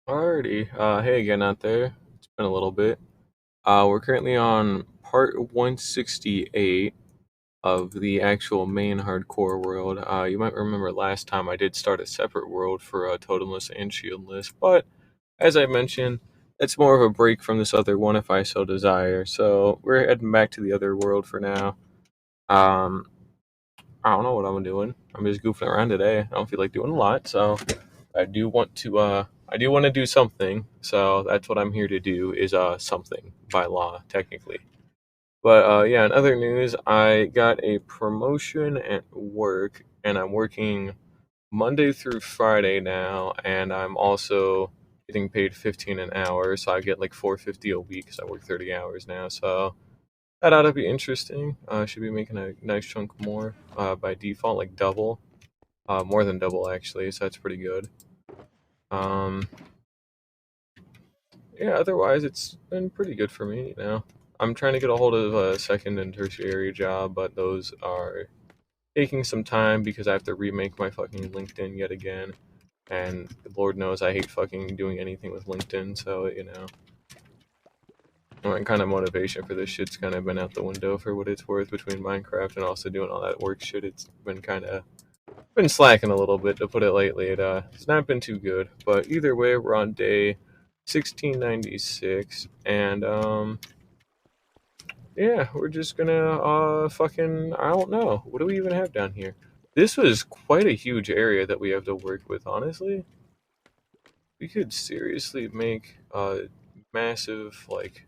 Alrighty. Hey again out there. It's been a little bit. We're currently on part 168 of the actual main hardcore world. You might remember last time I did start a separate world for Totemless and Shieldless, but as I mentioned, it's more of a break from this other one if I so desire. So we're heading back to the other world for now. Um, I don't know what I'm doing. I'm just goofing around today. I don't feel like doing a lot, so I do want to do something, so that's what I'm here to do is something by law technically. But yeah, in other news, I got a promotion at work and I'm working Monday through Friday now, and I'm also getting paid 15 an hour, so I get like 450 a week cuz I work 30 hours now. So that ought to be interesting. I should be making a nice chunk more by default, like double, more than double actually, so that's pretty good. Um, yeah, otherwise it's been pretty good for me, you know. I'm trying to get a hold of a second and tertiary job, but those are taking some time because I have to remake my fucking LinkedIn yet again. And Lord knows I hate fucking doing anything with LinkedIn, so my kind of motivation for this shit's kind of been out the window for what it's worth between Minecraft and also doing all that work shit. It's been kind of been slacking a little bit to put it lightly. It's not been too good, but either way, we're on day 1696, and yeah, we're just gonna fucking I don't know. What do we even have down here? This was quite a huge area that we have to work with, honestly. We could seriously make a massive like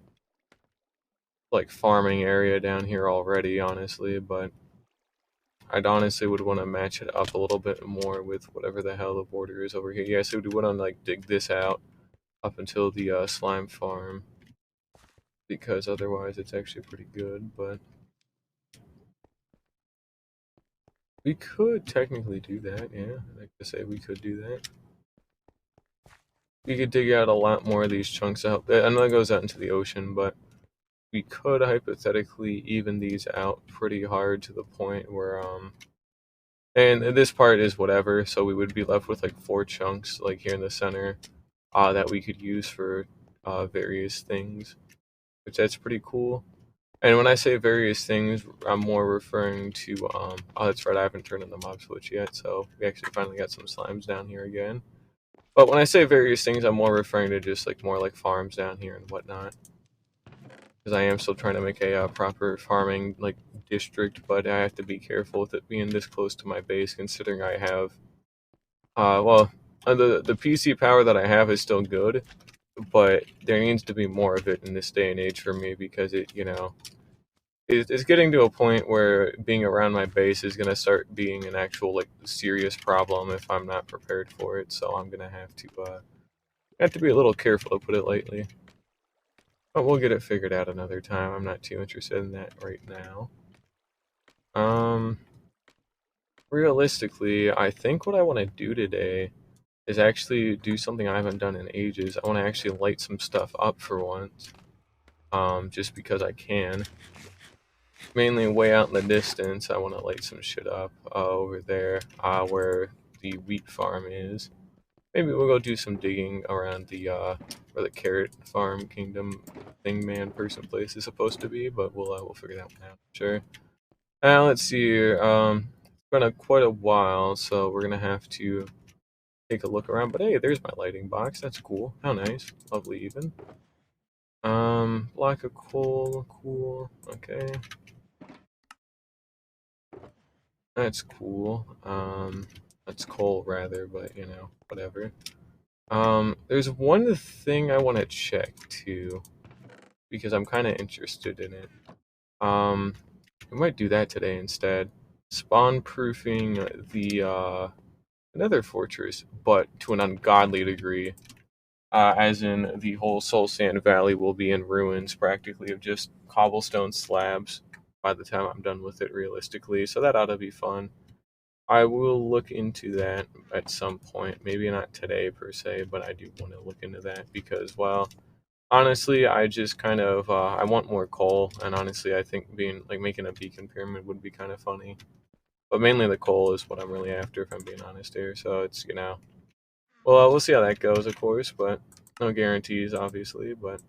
farming area down here already, honestly, but I'd honestly would want to match it up a little bit more with whatever the hell the border is over here. Yeah, so we would want to like dig this out up until the slime farm because otherwise it's actually pretty good, but we could technically do that, yeah. I like to say we could do that. We could dig out a lot more of these chunks out. I know it goes out into the ocean, but we could hypothetically even these out pretty hard to the point where and this part is whatever, so we would be left with like four chunks like here in the center that we could use for various things, which that's pretty cool. And when I say various things, I'm more referring to oh that's right, I haven't turned on the mob switch yet, so we actually finally got some slimes down here again. But when I say various things, I'm more referring to just like more like farms down here and whatnot. Because I am still trying to make a proper farming like district, but I have to be careful with it being this close to my base, considering I have well the PC power that I have is still good, but there needs to be more of it in this day and age for me because it's getting to a point where being around my base is gonna start being an actual like serious problem if I'm not prepared for it. So I'm gonna have to be a little careful to put it lightly. But we'll get it figured out another time. I'm not too interested in that right now. Um, realistically, I think what I want to do today is actually do something I haven't done in ages. I want to actually light some stuff up for once. Just because I can. Mainly way out in the distance, I want to light some shit up over there where the wheat farm is. Maybe we'll go do some digging around the where the carrot farm kingdom thing man person place is supposed to be, but we'll figure that one out. Sure. Now let's see here. It's been quite a while, so we're gonna have to take a look around. But hey, there's my lighting box. That's cool. How nice. Lovely even. Block of coal. Cool. Okay. That's cool. That's coal rather, but whatever. There's one thing I want to check too, because I'm kind of interested in it. Um, we might do that today instead. Spawn proofing the Nether fortress, but to an ungodly degree. As in the whole Soul Sand Valley will be in ruins practically of just cobblestone slabs by the time I'm done with it realistically. So that ought to be fun. I will look into that at some point. Maybe not today per se, but I do want to look into that because, well, honestly, I just kind of I want more coal, and honestly, I think being like making a beacon pyramid would be kind of funny. But mainly the coal is what I'm really after, if I'm being honest here. So it's Well, we'll see how that goes, of course, but no guarantees, obviously. But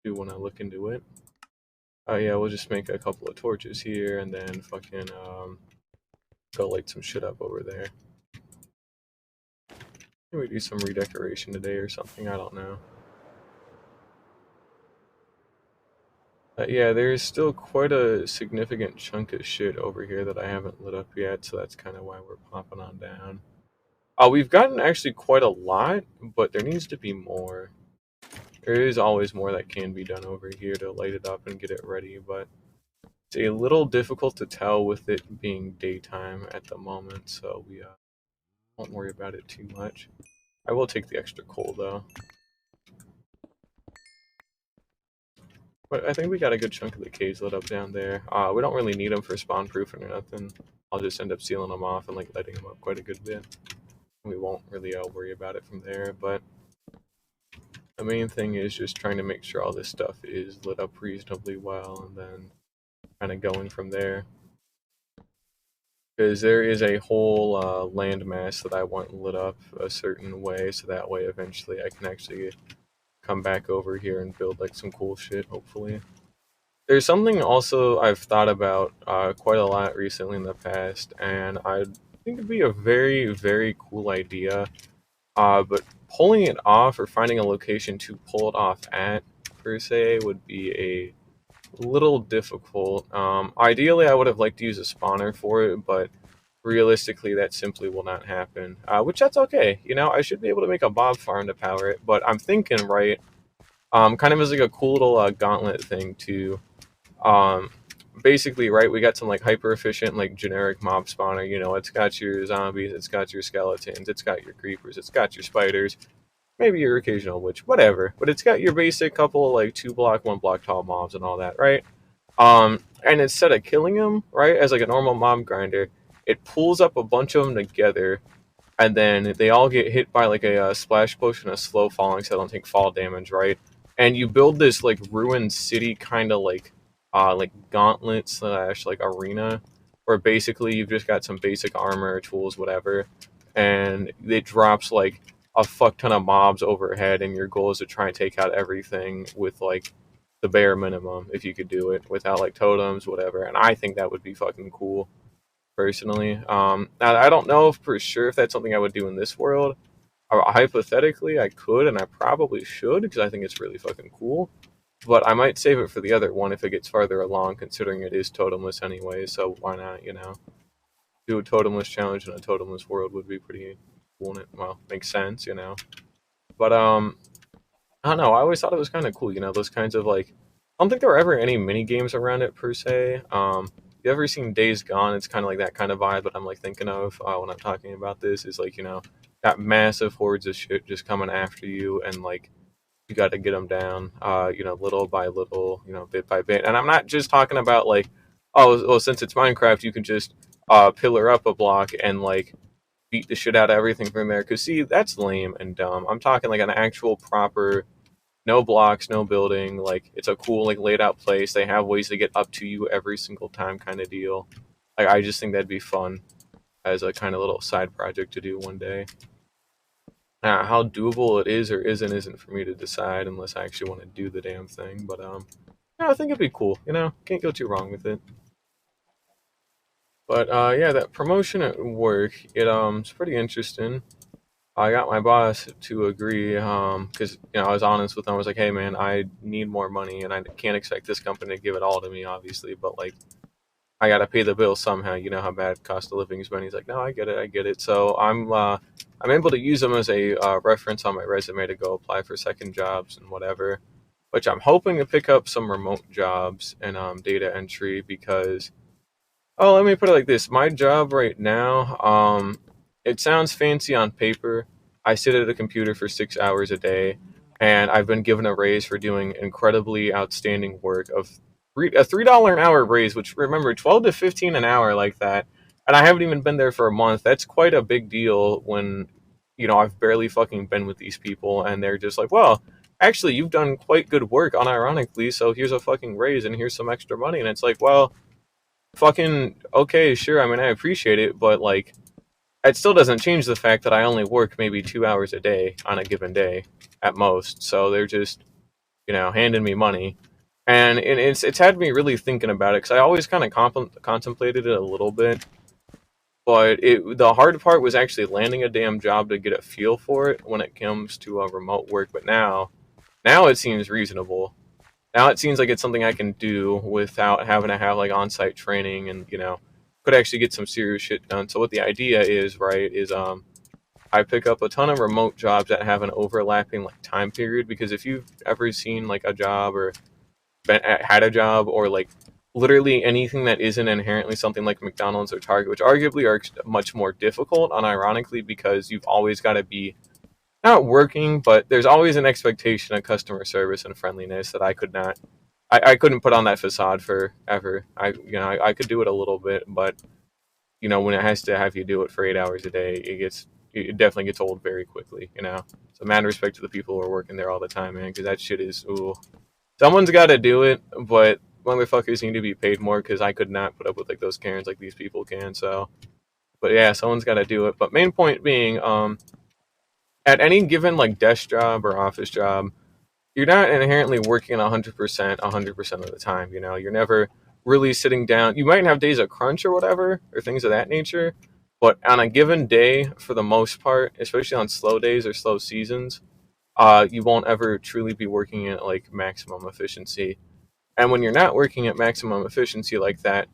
do want to look into it. Yeah, we'll just make a couple of torches here, and then fucking go light some shit up over there. Maybe do some redecoration today or something. I don't know. Yeah, there's still quite a significant chunk of shit over here that I haven't lit up yet, so that's kind of why we're popping on down. We've gotten actually quite a lot, but there needs to be more. There is always more that can be done over here to light it up and get it ready, but it's a little difficult to tell with it being daytime at the moment, so we won't worry about it too much. I will take the extra coal though. But I think we got a good chunk of the caves lit up down there. We don't really need them for spawn proofing or nothing. I'll just end up sealing them off and like lighting them up quite a good bit. We won't really worry about it from there, but the main thing is just trying to make sure all this stuff is lit up reasonably well and then kind of going from there. Because there is a whole landmass that I want lit up a certain way, so that way eventually I can actually come back over here and build like some cool shit, hopefully. There's something also I've thought about quite a lot recently in the past, and I think it'd be a very, very cool idea. But pulling it off or finding a location to pull it off at, per se, would be a little difficult. Ideally, I would have liked to use a spawner for it, but realistically, that simply will not happen. Which that's okay. You know, I should be able to make a mob farm to power it, but I'm thinking, right, kind of as like a cool little gauntlet thing to um, basically, right, we got some like hyper efficient, like generic mob spawner. You know, it's got your zombies, it's got your skeletons, it's got your creepers, it's got your spiders, maybe your occasional witch, whatever. But it's got your basic couple of like 2 block, 1 block tall mobs and all that, right? And instead of killing them, right, as like a normal mob grinder, it pulls up a bunch of them together, and then they all get hit by like a splash potion of slow falling, so they don't take fall damage, right? And you build this like ruined city kind of like gauntlet slash like arena, where basically you've just got some basic armor, tools, whatever, and it drops like a fuck ton of mobs overhead, and your goal is to try and take out everything with like the bare minimum if you could do it without like totems, whatever. And I think that would be fucking cool personally. Now, I don't know for sure if that's something I would do in this world. Hypothetically, I could and I probably should because I think it's really fucking cool. But I might save it for the other one if it gets farther along, considering it is totemless anyway. So why not? You know, do a totemless challenge in a totemless world would be pretty cool. And it, well, makes sense. You know, but I don't know. I always thought it was kind of cool. You know, those kinds of like. I don't think there were ever any mini games around it per se. You ever seen Days Gone? It's kind of like that kind of vibe that I'm like thinking of when I'm talking about this. Is like, you know, got massive hordes of shit just coming after you, and like you got to get them down. You know, little by little, you know, bit by bit. And I'm not just talking about like, oh, well, since it's Minecraft, you can just pillar up a block and like beat the shit out of everything from there. Cause see, that's lame and dumb. I'm talking like an actual proper no blocks, no building. Like it's a cool, like laid out place. They have ways to get up to you every single time, kind of deal. Like I just think that'd be fun as a kind of little side project to do one day. How doable it is or isn't for me to decide unless I actually want to do the damn thing. But yeah, I think it'd be cool. You know, can't go too wrong with it. But yeah, that promotion at work, it's pretty interesting. I got my boss to agree because you know I was honest with him. I was like, "Hey, man, I need more money, and I can't expect this company to give it all to me, obviously. But like, I gotta pay the bill somehow. You know how bad cost of living has been." He's like, "No, I get it, I get it." So I'm able to use them as a reference on my resume to go apply for second jobs and whatever. Which I'm hoping to pick up some remote jobs and data entry because oh, let me put it like this. My job right now, it sounds fancy on paper. I sit at a computer for 6 hours a day, and I've been given a raise for doing incredibly outstanding work of a $3 an hour raise, which remember 12 to 15 an hour like that. And I haven't even been there for a month. That's quite a big deal when, you know, I've barely fucking been with these people and they're just like, well, actually, you've done quite good work, unironically, so here's a fucking raise and here's some extra money. And it's like, well, fucking okay, sure. I mean, I appreciate it, but like, it still doesn't change the fact that I only work maybe 2 hours a day on a given day at most. So they're just, handing me money. And it's had me really thinking about it because I always kind of contemplated it a little bit, but the hard part was actually landing a damn job to get a feel for it when it comes to remote work. But now it seems reasonable. Now it seems like it's something I can do without having to have like on-site training, and could actually get some serious shit done. So what the idea is, right, is I pick up a ton of remote jobs that have an overlapping like time period, because if you've ever seen like a job or had a job, or like literally anything that isn't inherently something like McDonald's or Target, which arguably are much more difficult, unironically, because you've always got to be not working, but there's always an expectation of customer service and friendliness that I could not. I couldn't put on that facade forever. I could do it a little bit, but when it has to have you do it for 8 hours a day, it definitely gets old very quickly. So mad respect to the people who are working there all the time, man, because that shit is ooh. Someone's got to do it, but motherfuckers need to be paid more, because I could not put up with like those Karens like these people can. So, but yeah, someone's got to do it. But main point being, at any given like desk job or office job, you're not inherently working 100% of the time. You're never really sitting down. You might have days of crunch or whatever, or things of that nature, but on a given day, for the most part, especially on slow days or slow seasons, you won't ever truly be working at like maximum efficiency. And when you're not working at maximum efficiency like that,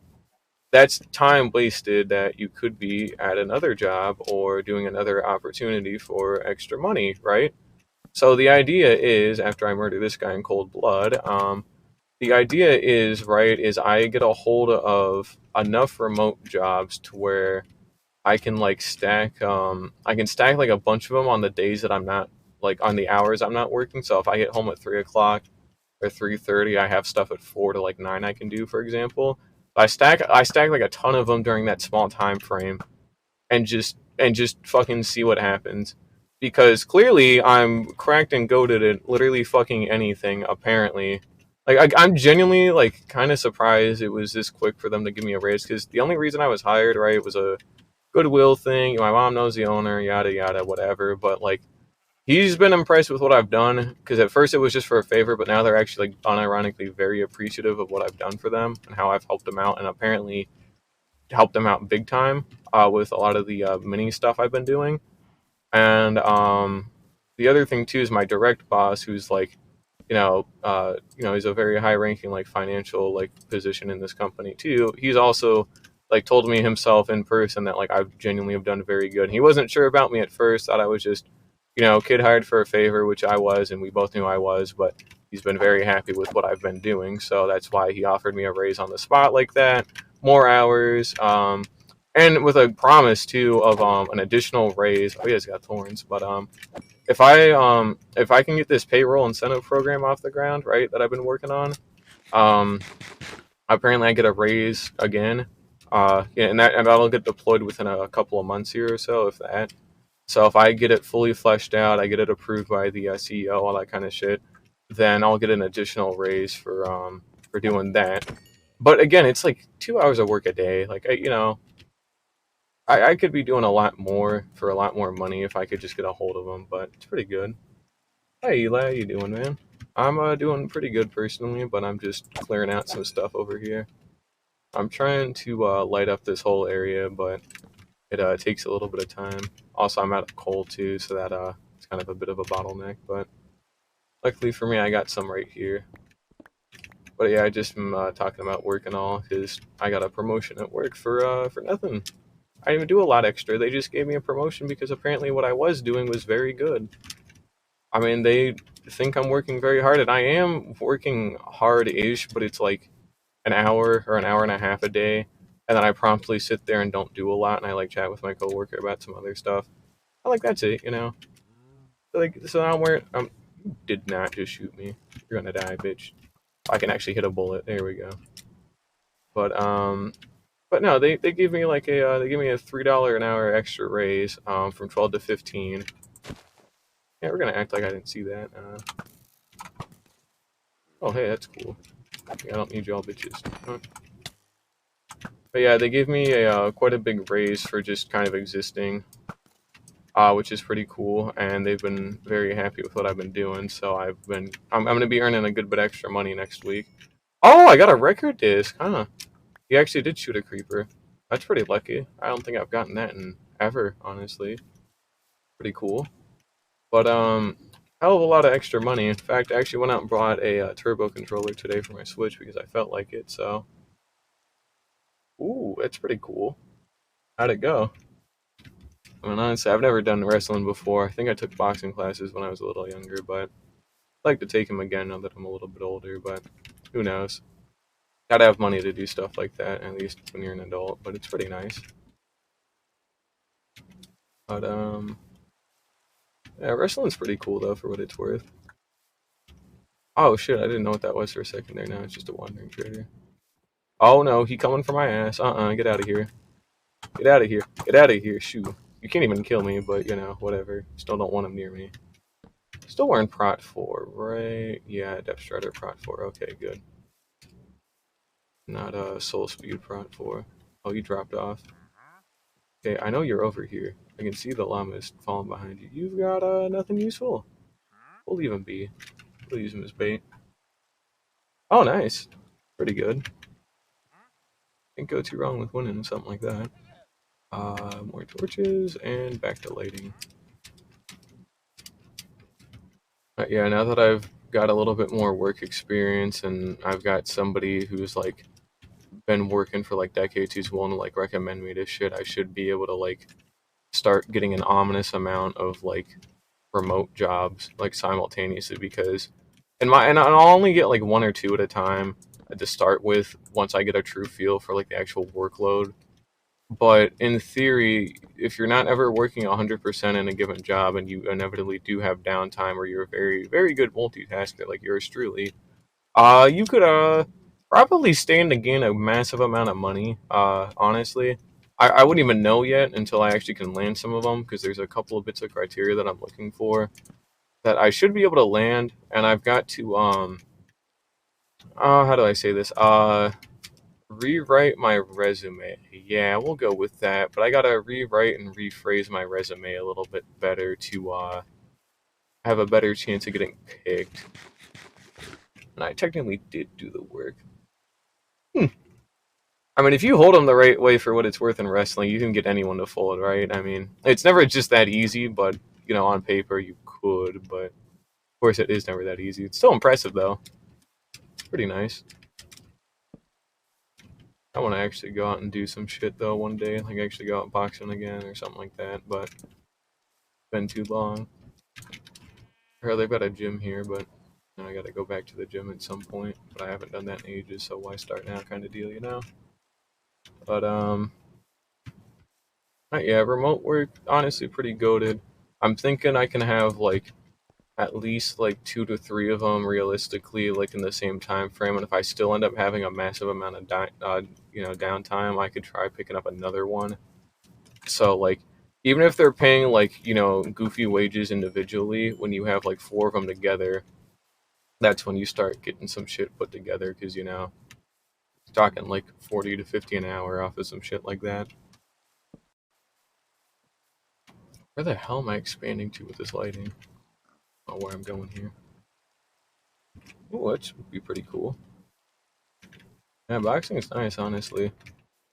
that's time wasted that you could be at another job or doing another opportunity for extra money, right? So the idea is, after I murder this guy in cold blood, the idea is, right, is I get a hold of enough remote jobs to where I can like I can stack like a bunch of them on the days that I'm not, like on the hours I'm not working. So if I get home at 3 o'clock or 3:30, I have stuff at 4 to like 9 I can do, for example. I stack like a ton of them during that small time frame, and just fucking see what happens. Because clearly I'm cracked and goaded at literally fucking anything. Apparently, like I'm genuinely like kind of surprised it was this quick for them to give me a raise. Because the only reason I was hired, right, was a goodwill thing. My mom knows the owner, yada yada, whatever. But like, he's been impressed with what I've done, because at first it was just for a favor, but now they're actually like unironically very appreciative of what I've done for them and how I've helped them out, and apparently helped them out big time with a lot of the mini stuff I've been doing. And the other thing too is my direct boss, who's like, he's a very high ranking like financial like position in this company too. He's also like told me himself in person that like I genuinely have done very good. He wasn't sure about me at first, thought I was just, kid hired for a favor, which I was, and we both knew I was, but he's been very happy with what I've been doing. So that's why he offered me a raise on the spot like that, more hours, and with a promise too of an additional raise. Oh, he has got thorns, but if I can get this payroll incentive program off the ground, right, that I've been working on, um, apparently I get a raise again. Yeah, and that'll get deployed within a couple of months here or so, if that. So if I get it fully fleshed out, I get it approved by the CEO, all that kind of shit, then I'll get an additional raise for doing that. But again, it's like 2 hours of work a day. Like I could be doing a lot more for a lot more money if I could just get a hold of them. But it's pretty good. Hey Eli, how you doing, man? I'm doing pretty good personally, but I'm just clearing out some stuff over here. I'm trying to light up this whole area, but it takes a little bit of time. Also, I'm out of coal too, so that it's kind of a bit of a bottleneck. But luckily for me, I got some right here. But yeah, I just am talking about work and all, because I got a promotion at work for nothing. I didn't even do a lot extra. They just gave me a promotion because apparently what I was doing was very good. I mean, they think I'm working very hard, and I am working hard-ish, but it's like an hour or an hour and a half a day, and then I promptly sit there and don't do a lot, and I like chat with my coworker about some other stuff. I like that's it. So now I'm wearing. You did not just shoot me. You're gonna die, bitch. I can actually hit a bullet. There we go. But but no, they give me like they give me a $3 an hour extra raise from 12 to 15. Yeah, we're gonna act like I didn't see that. Oh hey, that's cool. I don't need y'all bitches. Huh? But yeah, they gave me a quite a big raise for just kind of existing, which is pretty cool. And they've been very happy with what I've been doing. So I'm going to be earning a good bit extra money next week. Oh, I got a record disc, huh? He actually did shoot a creeper. That's pretty lucky. I don't think I've gotten that in ever, honestly. Pretty cool. But hell of a lot of extra money. In fact, I actually went out and bought a turbo controller today for my Switch because I felt like it. So, ooh, that's pretty cool. How'd it go? I mean, honestly, I've never done wrestling before. I think I took boxing classes when I was a little younger, but I'd like to take them again now that I'm a little bit older. But who knows? Gotta have money to do stuff like that, at least when you're an adult. But it's pretty nice. But yeah, wrestling's pretty cool though, for what it's worth. Oh shit, I didn't know what that was for a second there. Now it's just a wandering trader. Oh no, he coming for my ass. Get out of here. Get out of here. Get out of here. Shoot. You can't even kill me, but whatever. Still don't want him near me. Still wearing Prot 4, right? Yeah, Depth Strider Prot 4. Okay, good. Not Soul Speed Prot 4. Oh, you dropped off. Okay, I know you're over here. I can see the llamas falling behind you. You've got nothing useful. We'll leave him be. We'll use him as bait. Oh, nice. Pretty good. Can't go too wrong with winning something like that. More torches and back to lighting. Yeah, now that I've got a little bit more work experience and I've got somebody who's like been working for like decades who's willing to like recommend me this shit, I should be able to like start getting an ominous amount of like remote jobs like simultaneously because and I'll only get like one or two at a time to start with once I get a true feel for like the actual workload. But in theory, if you're not ever working 100% in a given job and you inevitably do have downtime or you're a very, very good multitasker like yours truly, you could probably stand to gain a massive amount of money, honestly. I wouldn't even know yet until I actually can land some of them because there's a couple of bits of criteria that I'm looking for that I should be able to land, and I've got to, how do I say this? Rewrite my resume. Yeah, we'll go with that. But I gotta rewrite and rephrase my resume a little bit better to have a better chance of getting picked. And I technically did do the work. I mean, if you hold them the right way for what it's worth in wrestling, you can get anyone to fold, right? I mean, it's never just that easy, but on paper you could. But of course, it is never that easy. It's still impressive though. It's pretty nice. I want to actually go out and do some shit though one day, like actually go out boxing again or something like that. But it's been too long. They've got a gym here, but I got to go back to the gym at some point. But I haven't done that in ages, so why start now, kind of deal, But yeah, remote work honestly pretty goated. I'm thinking I can have like at least like 2 to 3 of them realistically, like in the same time frame. And if I still end up having a massive amount of downtime, I could try picking up another one. So like, even if they're paying like goofy wages individually, when you have like 4 of them together, that's when you start getting some shit put together because talking like 40 to 50 an hour off of some shit like that. Where the hell am I expanding to with this lighting? Oh, where I'm going here. Oh, that would be pretty cool. Yeah, boxing is nice, honestly.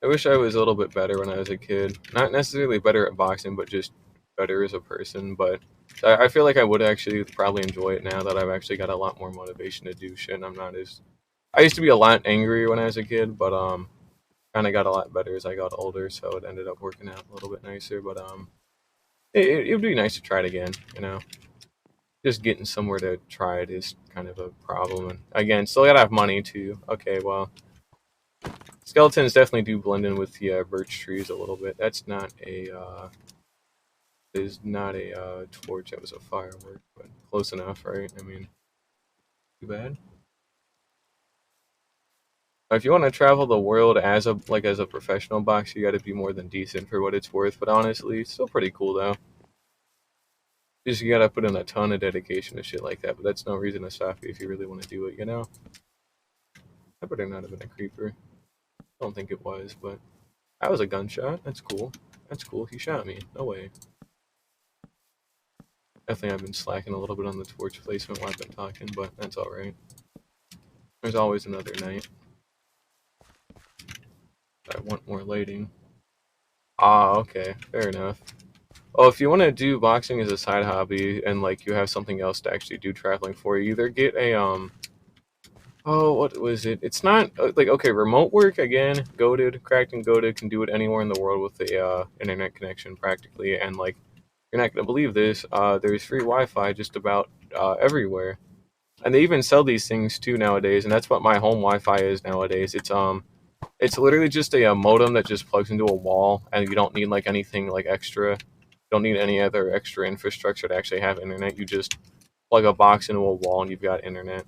I wish I was a little bit better when I was a kid. Not necessarily better at boxing, but just better as a person. But I feel like I would actually probably enjoy it now that I've actually got a lot more motivation to do shit. And I'm not as. I used to be a lot angrier when I was a kid, but kind of got a lot better as I got older. So it ended up working out a little bit nicer. But it would be nice to try it again. Just getting somewhere to try it is kind of a problem. And again, still gotta have money too. Okay, well, skeletons definitely do blend in with the birch trees a little bit. That's not a is not a torch. That was a firework, but close enough, right? I mean, too bad. If you want to travel the world as a professional boxer, you got to be more than decent for what it's worth. But honestly, it's still pretty cool though. Just you gotta put in a ton of dedication to shit like that. But that's no reason to stop you if you really want to do it. I better not have been a creeper. I don't think it was, but That was a gunshot. That's cool. That's cool. He shot me. No way. I think I've been slacking a little bit on the torch placement while I've been talking, but that's alright. There's always another night. I want more lighting. Ah, okay. Fair enough. Oh, if you want to do boxing as a side hobby and like you have something else to actually do traveling for, you either get a oh, what was it? It's not like okay, remote work again. Goated, cracked and goated can do it anywhere in the world with the internet connection practically, and like you're not gonna believe this. There's free Wi-Fi just about everywhere, and they even sell these things too nowadays. And that's what my home Wi-Fi is nowadays. It's literally just a modem that just plugs into a wall, and you don't need like anything like extra. You don't need any other extra infrastructure to actually have internet. You just plug a box into a wall, and you've got internet.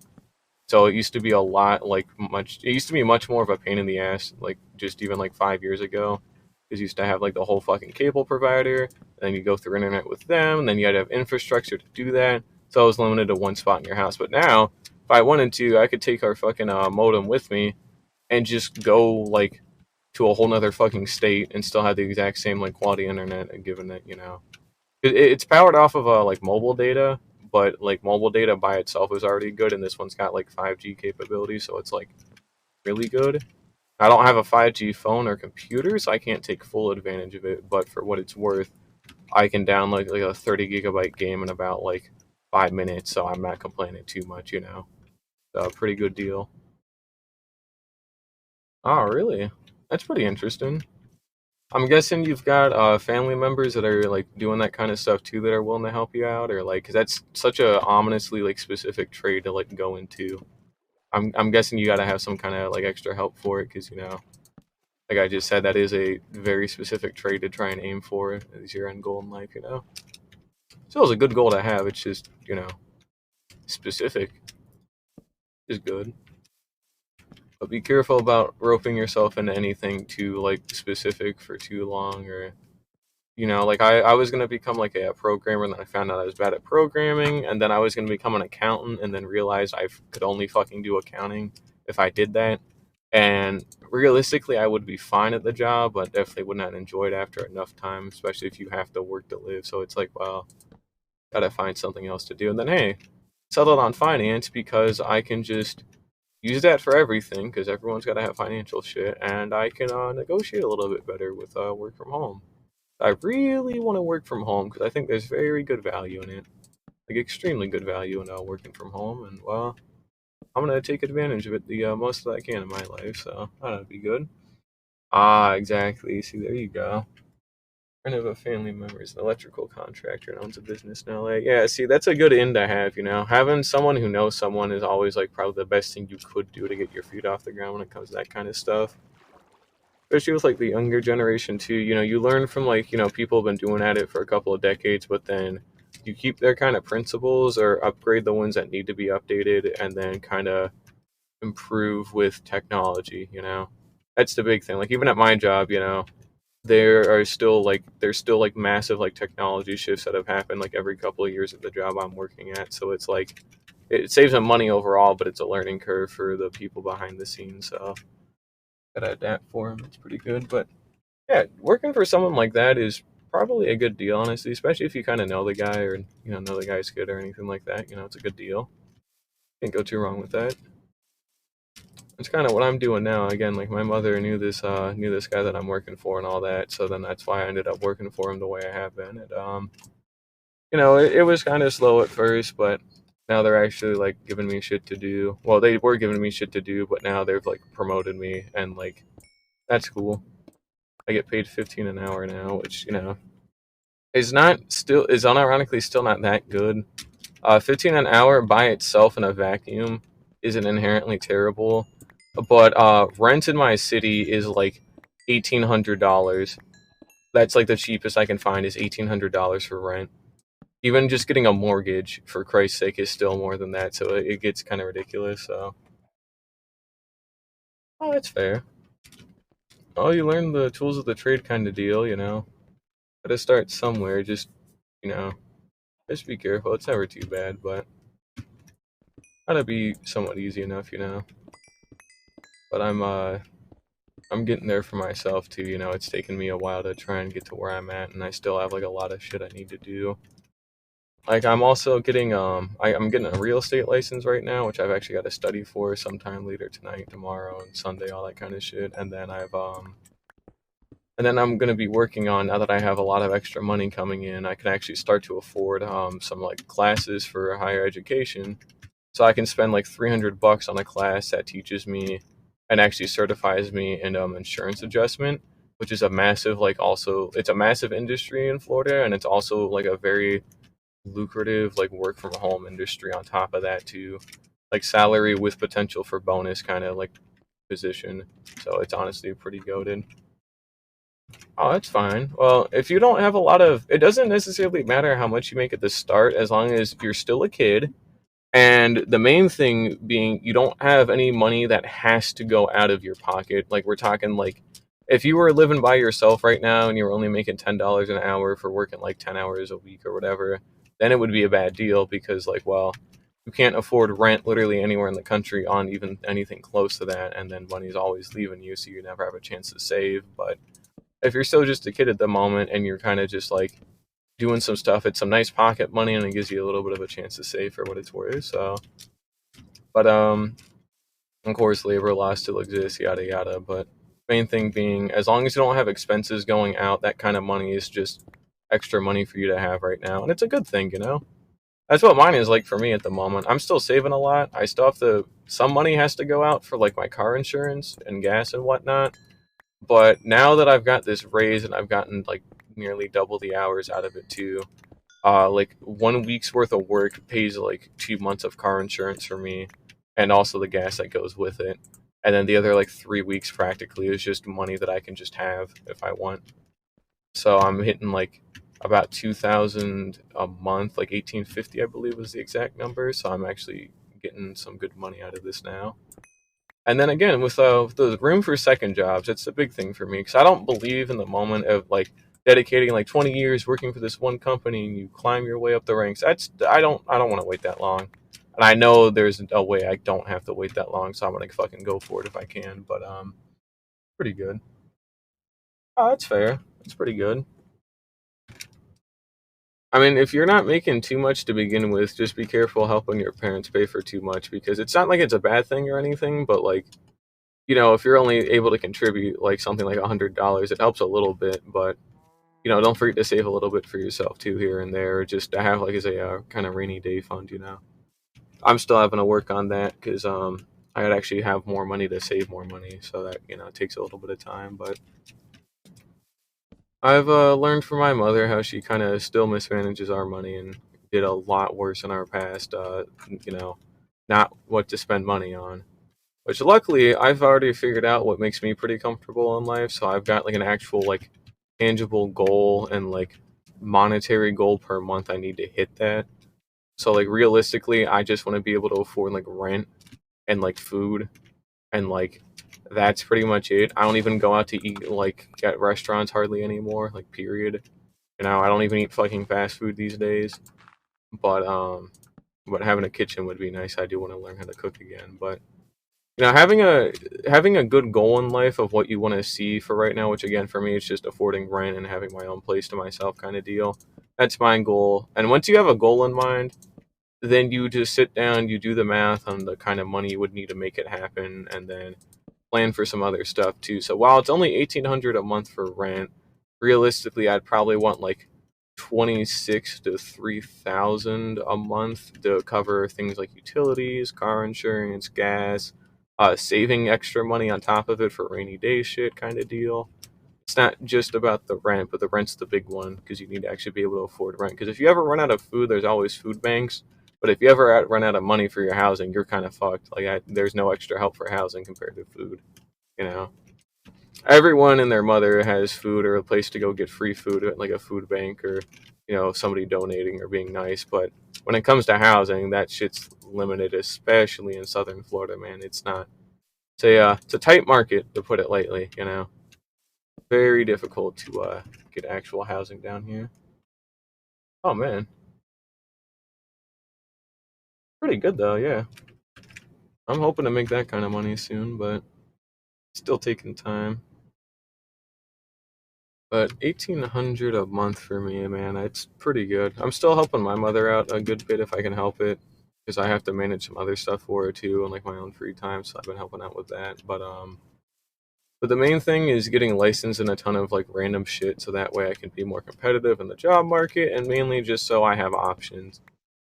So it used to be a lot like much. It used to be much more of a pain in the ass, like just even like 5 years ago, because you used to have like the whole fucking cable provider, and then you go through internet with them, and then you had to have infrastructure to do that. So I was limited to one spot in your house. But now, if I wanted to, I could take our fucking modem with me and just go like to a whole nother fucking state and still have the exact same like quality internet, and given that it's powered off of like mobile data, but like mobile data by itself is already good, and this one's got like 5G capability, so it's like really good. I don't have a 5G phone or computer, so I can't take full advantage of it. But for what it's worth, I can download like a 30 gigabyte game in about like 5 minutes, so I'm not complaining too much. So pretty good deal. Oh, really? That's pretty interesting. I'm guessing you've got family members that are like doing that kind of stuff too that are willing to help you out, or like, because that's such a ominously like specific trade to like go into. I'm guessing you got to have some kind of like extra help for it, because like I just said, that is a very specific trade to try and aim for as your end goal in life. Still is a good goal to have. It's just specific is good, but be careful about roping yourself into anything too like specific for too long, or like I was gonna become like a programmer, and then I found out I was bad at programming, and then I was gonna become an accountant, and then realized I could only fucking do accounting if I did that. And realistically, I would be fine at the job, but definitely would not enjoy it after enough time, especially if you have to work to live. So it's like, well, gotta find something else to do. And then hey, settled on finance because I can just use that for everything because everyone's got to have financial shit, and I can negotiate a little bit better with work from home. I really want to work from home because I think there's very good value in it, like extremely good value in working from home. And well, I'm gonna take advantage of it the most that I can in my life. So that'd be good. Ah, exactly. See, there you go. Friend of a family member is an electrical contractor and owns a business in LA. Yeah, see, that's a good end to have. Having someone who knows someone is always like probably the best thing you could do to get your feet off the ground when it comes to that kind of stuff. Especially with like the younger generation too. You learn from like people have been doing at it for a couple of decades, but then you keep their kind of principles or upgrade the ones that need to be updated, and then kind of improve with technology. That's the big thing. Like even at my job, there's still like massive like technology shifts that have happened like every couple of years at the job I'm working at. So it's like it saves them money overall, but it's a learning curve for the people behind the scenes. So gotta adapt for them. It's pretty good, but yeah, working for someone like that is probably a good deal, honestly. Especially if you kind of know the guy, or know the guy's good or anything like that. It's a good deal. Can't go too wrong with that. It's kind of what I'm doing now. Again, like my mother knew this guy that I'm working for and all that, so then that's why I ended up working for him the way I have been. And it was kind of slow at first, but now they're actually like giving me shit to do. Well, they were giving me shit to do, but now they've like promoted me, and like that's cool. I get paid 15 an hour now, which is unironically still not that good. 15 an hour by itself in a vacuum isn't inherently terrible, but rent in my city is like $1,800. That's like the cheapest I can find is $1,800 for rent. Even just getting a mortgage, for Christ's sake, is still more than that. So it gets kind of ridiculous. So, oh, that's fair. Oh, you learn the tools of the trade kind of deal. Gotta start somewhere. You know, just be careful. It's never too bad, but gotta be somewhat easy enough. But I'm I'm getting there for myself too. It's taken me a while to try and get to where I'm at, and I still have like a lot of shit I need to do. Like I'm also getting I'm getting a real estate license right now, which I've actually got to study for sometime later tonight, tomorrow, and Sunday, all that kind of shit. And then I'm gonna be working on, now that I have a lot of extra money coming in, I can actually start to afford some like classes for higher education. So I can spend like $300 on a class that teaches me and actually certifies me in insurance adjustment, which is a massive, like, also it's a massive industry in Florida, and it's also like a very lucrative like work from home industry on top of that too, like salary with potential for bonus kind of like position. So it's honestly pretty goaded. Oh, that's fine. Well, if you don't have a lot of, it doesn't necessarily matter how much you make at the start, as long as you're still a kid. And the main thing being, you don't have any money that has to go out of your pocket. Like, we're talking like, if you were living by yourself right now and you were only making $10 an hour for working like 10 hours a week or whatever, then it would be a bad deal because, like, well, you can't afford rent literally anywhere in the country on even anything close to that. And then money's always leaving you, so you never have a chance to save. But if you're still just a kid at the moment and you're kind of just like doing some stuff, it's some nice pocket money and it gives you a little bit of a chance to save for what it's worth. So, but of course, labor laws still exist, yada yada. But main thing being, as long as you don't have expenses going out, that kind of money is just extra money for you to have right now, and it's a good thing. That's what mine is like for me at the moment. I'm still saving a lot. I still have to. Some money has to go out for like my car insurance and gas and whatnot. But now that I've got this raise and I've gotten like nearly double the hours out of it too, like 1 week's worth of work pays like 2 months of car insurance for me, and also the gas that goes with it. And then the other like 3 weeks practically is just money that I can just have if I want. So I'm hitting like about 2,000 a month, like 1850, I believe was the exact number. So I'm actually getting some good money out of this now. And then again, with the room for second jobs, it's a big thing for me because I don't believe in the moment of like dedicating like 20 years working for this one company and you climb your way up the ranks. I don't want to wait that long, and I know there's a way I don't have to wait that long, so I'm gonna fucking go for it if I can. But pretty good. Oh, that's fair. That's pretty good. I mean, if you're not making too much to begin with, just be careful helping your parents pay for too much because it's not like it's a bad thing or anything, but like, if you're only able to contribute like something like $100, it helps a little bit. But don't forget to save a little bit for yourself too here and there, just to have like as a kind of rainy day fund. I'm still having to work on that because I'd actually have more money to save more money, so that it takes a little bit of time. But I've learned from my mother how she kind of still mismanages our money and did a lot worse in our past. You know, not what to spend money on. Which luckily I've already figured out what makes me pretty comfortable in life. So I've got like an actual like tangible goal and like monetary goal per month. I need to hit that. So like realistically, I just want to be able to afford like rent and like food, and like that's pretty much it. I don't even go out to eat like at restaurants hardly anymore. Like period. I don't even eat fucking fast food these days. But but having a kitchen would be nice. I do want to learn how to cook again, but having a good goal in life of what you want to see for right now, which again for me it's just affording rent and having my own place to myself kind of deal. That's my goal. And once you have a goal in mind, then you just sit down, you do the math on the kind of money you would need to make it happen, and then plan for some other stuff too. So while it's only 1,800 a month for rent, realistically I'd probably want like 26 to 3,000 a month to cover things like utilities, car insurance, gas, saving extra money on top of it for rainy day shit kind of deal. It's not just about the rent, but the rent's the big one because you need to actually be able to afford rent. Because if you ever run out of food, there's always food banks. But if you ever run out of money for your housing, you're kind of fucked. Like there's no extra help for housing compared to food. You know, everyone and their mother has food or a place to go get free food at like a food bank or somebody donating or being nice. But when it comes to housing, that shit's limited, especially in Southern Florida. Man, it's not. It's a tight market to put it lightly. Very difficult to get actual housing down here. Oh man, pretty good though. Yeah, I'm hoping to make that kind of money soon, but Still taking time. But 1,800 a month for me, man, it's pretty good. I'm still helping my mother out a good bit if I can help it, because I have to manage some other stuff for her too, and like my own free time. So I've been helping out with that. But the main thing is getting licensed in a ton of like random shit, so that way I can be more competitive in the job market, and mainly just so I have options.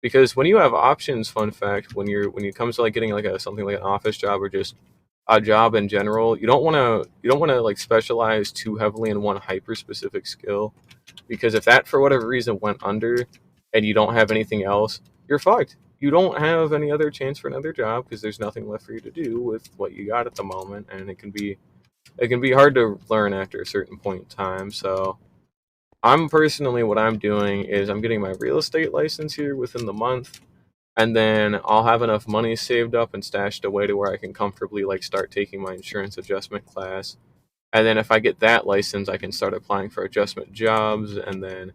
Because when you have options, fun fact, when it comes to like getting like a something like an office job or just a job in general, you don't want to like specialize too heavily in one hyper specific skill, because if that for whatever reason went under and you don't have anything else, you're fucked. You don't have any other chance for another job because there's nothing left for you to do with what you got at the moment, and it can be hard to learn after a certain point in time. So I'm personally, what I'm doing is I'm getting my real estate license here within the month, and then I'll have enough money saved up and stashed away to where I can comfortably like start taking my insurance adjustment class. And then if I get that license, I can start applying for adjustment jobs. And then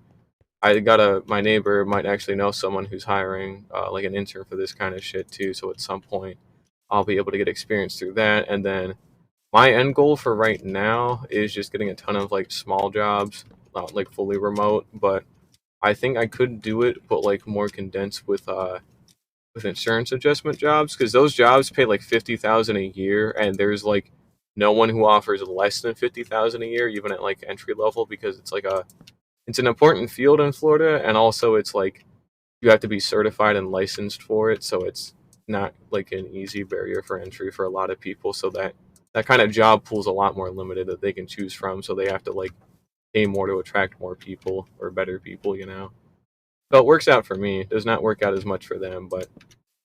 my neighbor might actually know someone who's hiring like an intern for this kind of shit too. So at some point, I'll be able to get experience through that. And then my end goal for right now is just getting a ton of like small jobs, not like fully remote, but I think I could do it, but like more condensed with insurance adjustment jobs, because those jobs pay like 50,000 a year, and there's like no one who offers less than 50,000 a year, even at like entry level, because it's an important field in Florida, and also it's like you have to be certified and licensed for it, so it's not like an easy barrier for entry for a lot of people. So that kind of job pool's a lot more limited that they can choose from, so they have to like pay more to attract more people or better people. So it works out for me. It does not work out as much for them, but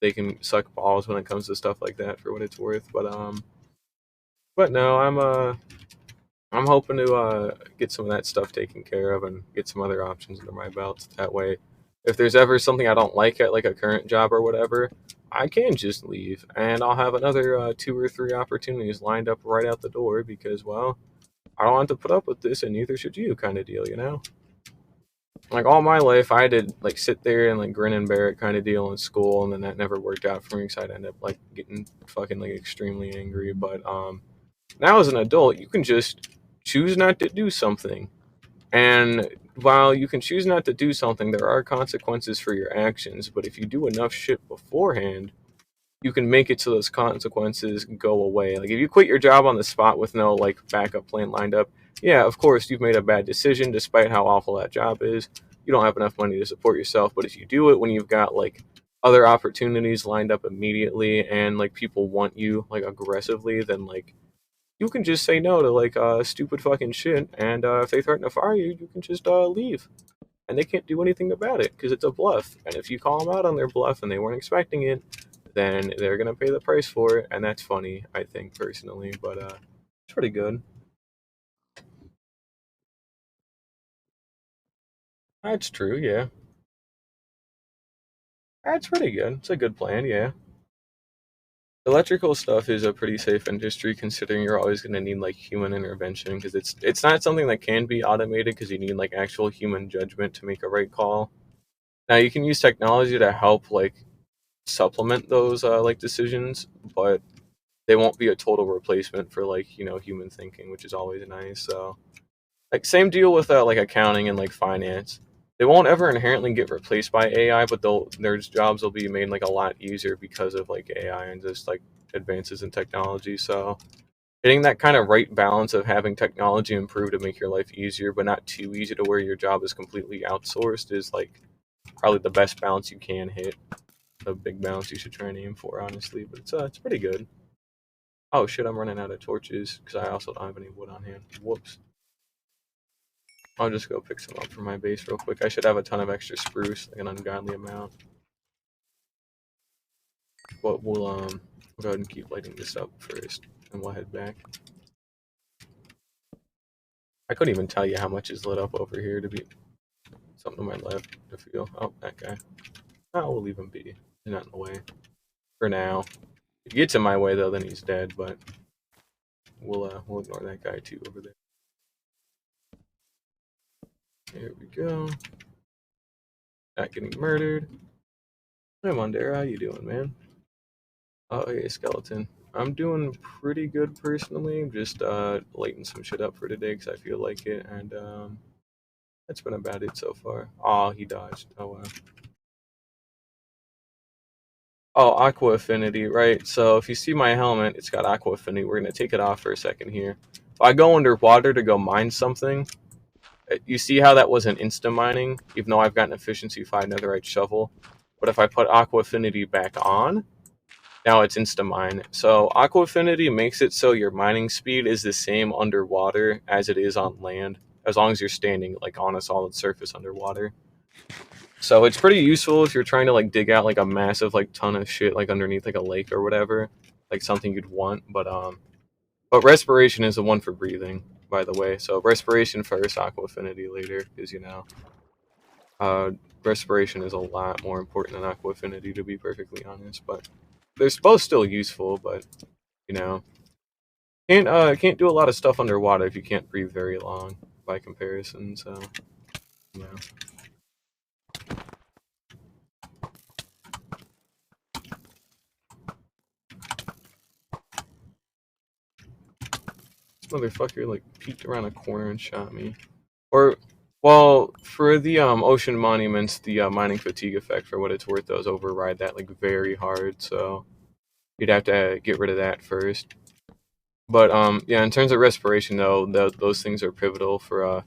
they can suck balls when it comes to stuff like that for what it's worth. But no, I'm hoping to get some of that stuff taken care of and get some other options under my belt. That way, if there's ever something I don't like at like a current job or whatever, I can just leave, and I'll have another two or three opportunities lined up right out the door, because well, I don't have to put up with this, and neither should you, kind of deal. Like all my life, I did like sit there and like grin and bear it kind of deal in school, and then that never worked out for me, because I'd end up like getting fucking like extremely angry. But now as an adult, you can just choose not to do something, and while you can choose not to do something, there are consequences for your actions. But if you do enough shit beforehand, you can make it so those consequences go away. Like if you quit your job on the spot with no like backup plan lined up, yeah, of course you've made a bad decision despite how awful that job is. You don't have enough money to support yourself, but if you do it when you've got like other opportunities lined up immediately, and like people want you like aggressively, then like you can just say no to like stupid fucking shit, and if they threaten to fire you, you can just leave, and they can't do anything about it because it's a bluff. And if you call them out on their bluff and they weren't expecting it, then they're gonna pay the price for it, and that's funny, I think personally, but it's pretty good. That's true, yeah. That's pretty good. It's a good plan, yeah. Electrical stuff is a pretty safe industry, considering you're always going to need like human intervention, because it's not something that can be automated, because you need like actual human judgment to make a right call. Now you can use technology to help like supplement those like decisions, but they won't be a total replacement for like human thinking, which is always nice. So like same deal with like accounting and like finance. They won't ever inherently get replaced by AI, but their jobs will be made like a lot easier because of like AI and just like advances in technology. So getting that kind of right balance of having technology improve to make your life easier, but not too easy to where your job is completely outsourced, is like probably the best balance you can hit. The big balance you should try and aim for, honestly. But it's pretty good. Oh shit, I'm running out of torches because I also don't have any wood on hand. Whoops. I'll just go pick some up for my base real quick. I should have a ton of extra spruce, like an ungodly amount. But we'll go ahead and keep lighting this up first, and we'll head back. I couldn't even tell you how much is lit up over here to be something to my left to feel. Oh, that guy. Oh, we'll leave him be. He's not in the way for now. If he gets in my way though, then he's dead. But we'll ignore that guy too over there. There we go. Not getting murdered. Hi, Mondera. How you doing, man? Oh, hey, skeleton. I'm doing pretty good personally. I'm just lighting some shit up for today because I feel like it, and that's been about it so far. Oh, he dodged. Oh wow. Oh, Aqua Affinity, right? So if you see my helmet, it's got Aqua Affinity. We're gonna take it off for a second here. If I go underwater to go mine something, you see how that wasn't insta mining, even though I've got an efficiency 5 netherite shovel. But if I put Aqua Affinity back on, now it's insta mine. So Aqua Affinity makes it so your mining speed is the same underwater as it is on land, as long as you're standing like on a solid surface underwater. So it's pretty useful if you're trying to like dig out like a massive like ton of shit like underneath like a lake or whatever, like something you'd want. But respiration is the one for breathing, by the way. So respiration first, Aqua Affinity later, because uh, respiration is a lot more important than Aqua Affinity, to be perfectly honest. But they're both still useful, but you know, can't do a lot of stuff underwater if you can't breathe very long by comparison. So yeah, this motherfucker like peeked around a corner and shot me. Or well, for the ocean monuments, the mining fatigue effect, for what it's worth, does override that like very hard. So you'd have to get rid of that first. But yeah, in terms of respiration though, those things are pivotal for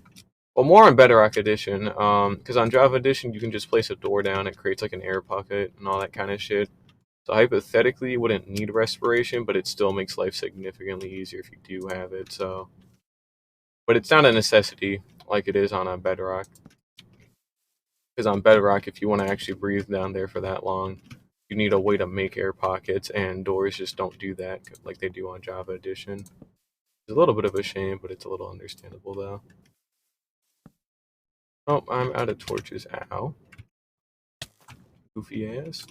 well, more on Bedrock Edition. Because on Java Edition you can just place a door down, it creates like an air pocket and all that kind of shit. So hypothetically, you wouldn't need respiration, but it still makes life significantly easier if you do have it. So, but it's not a necessity like it is on a Bedrock. Because on Bedrock, if you want to actually breathe down there for that long, you need a way to make air pockets, and doors just don't do that like they do on Java Edition. It's a little bit of a shame, but it's a little understandable though. Oh, I'm out of torches. Ow. Goofy ass.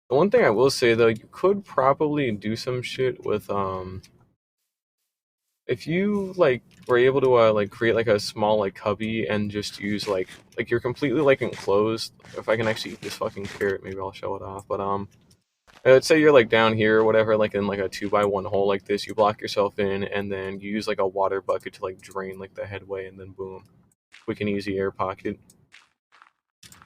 The one thing I will say though, you could probably do some shit with if you like were able to like create like a small like cubby and just use like you're completely like enclosed. If I can actually eat this fucking carrot, maybe I'll show it off. But let's say you're like down here or whatever, like in like a 2x1 hole like this. You block yourself in, and then you use like a water bucket to like drain like the headway, and then boom, quick and easy air pocket.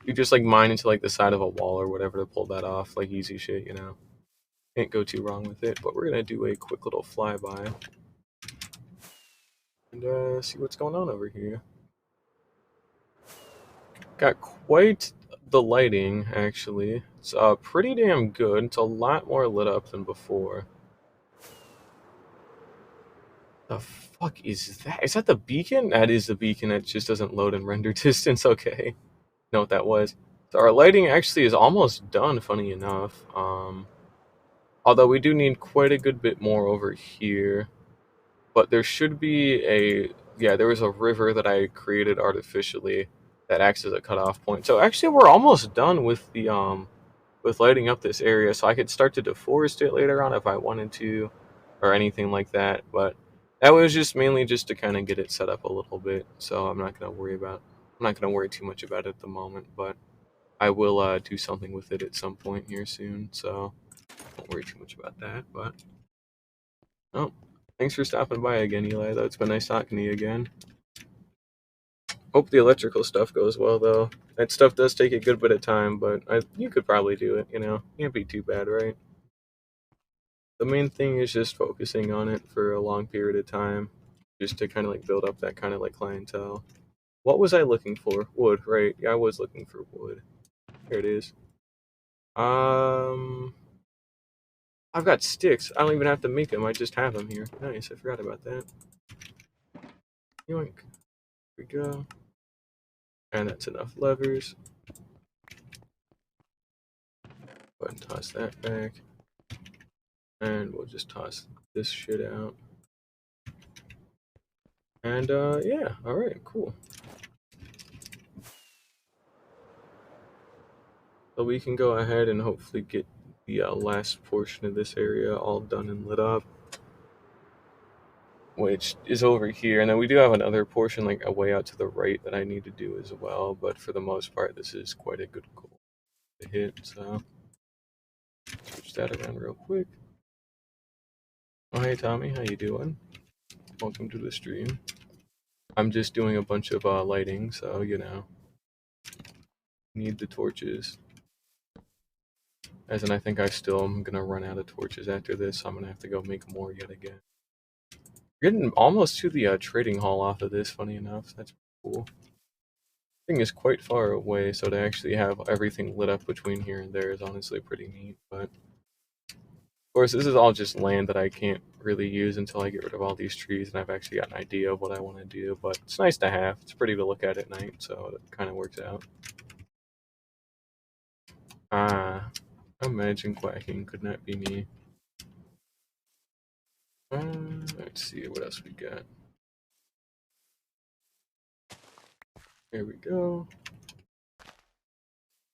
You just like mine into like the side of a wall or whatever to pull that off, like easy shit, you know. Can't go too wrong with it. But we're gonna do a quick little flyby and see what's going on over here. Got quite the lighting actually. It's pretty damn good. It's a lot more lit up than before. The fuck is that? Is that the beacon? That is the beacon. It just doesn't load in render distance. Okay, know what that was. So our lighting actually is almost done. Funny enough. Although we do need quite a good bit more over here. But there should be a yeah. There was a river that I created artificially that acts as a cutoff point. So actually, we're almost done with lighting up this area, so I could start to deforest it later on if I wanted to, or anything like that. But that was just mainly just to kind of get it set up a little bit. So I'm not gonna worry too much about it at the moment. But I will do something with it at some point here soon. So don't worry too much about that. But oh, thanks for stopping by again, Eli. Though it's been nice talking to you again. Hope the electrical stuff goes well though. That stuff does take a good bit of time, but you could probably do it. You know, can't be too bad, right? The main thing is just focusing on it for a long period of time, just to kind of like build up that kind of like clientele. What was I looking for? Wood, right? Yeah, I was looking for wood. Here it is. Um, I've got sticks. I don't even have to make them. I just have them here. Nice. I forgot about that. Yoink. Here we go. And that's enough levers. Go ahead and toss that back. And we'll just toss this shit out. And yeah, all right, cool. So we can go ahead and hopefully get the last portion of this area all done and lit up, which is over here. And then we do have another portion like a way out to the right that I need to do as well. But for the most part, this is quite a good goal to hit. So switch that around real quick. Oh, hey Tommy, how you doing? Welcome to the stream. I'm just doing a bunch of lighting, so need the torches. As in, I think I still am gonna run out of torches after this, so I'm gonna have to go make more yet again. Getting almost to the trading hall off of this, funny enough. That's cool. Thing is quite far away, so to actually have everything lit up between here and there is honestly pretty neat. But of course, this is all just land that I can't really use until I get rid of all these trees, and I've actually got an idea of what I want to do. But it's nice to have. It's pretty to look at at night, so it kind of works out. Ah, imagine quacking could not be me. Let's see what else we got. There we go.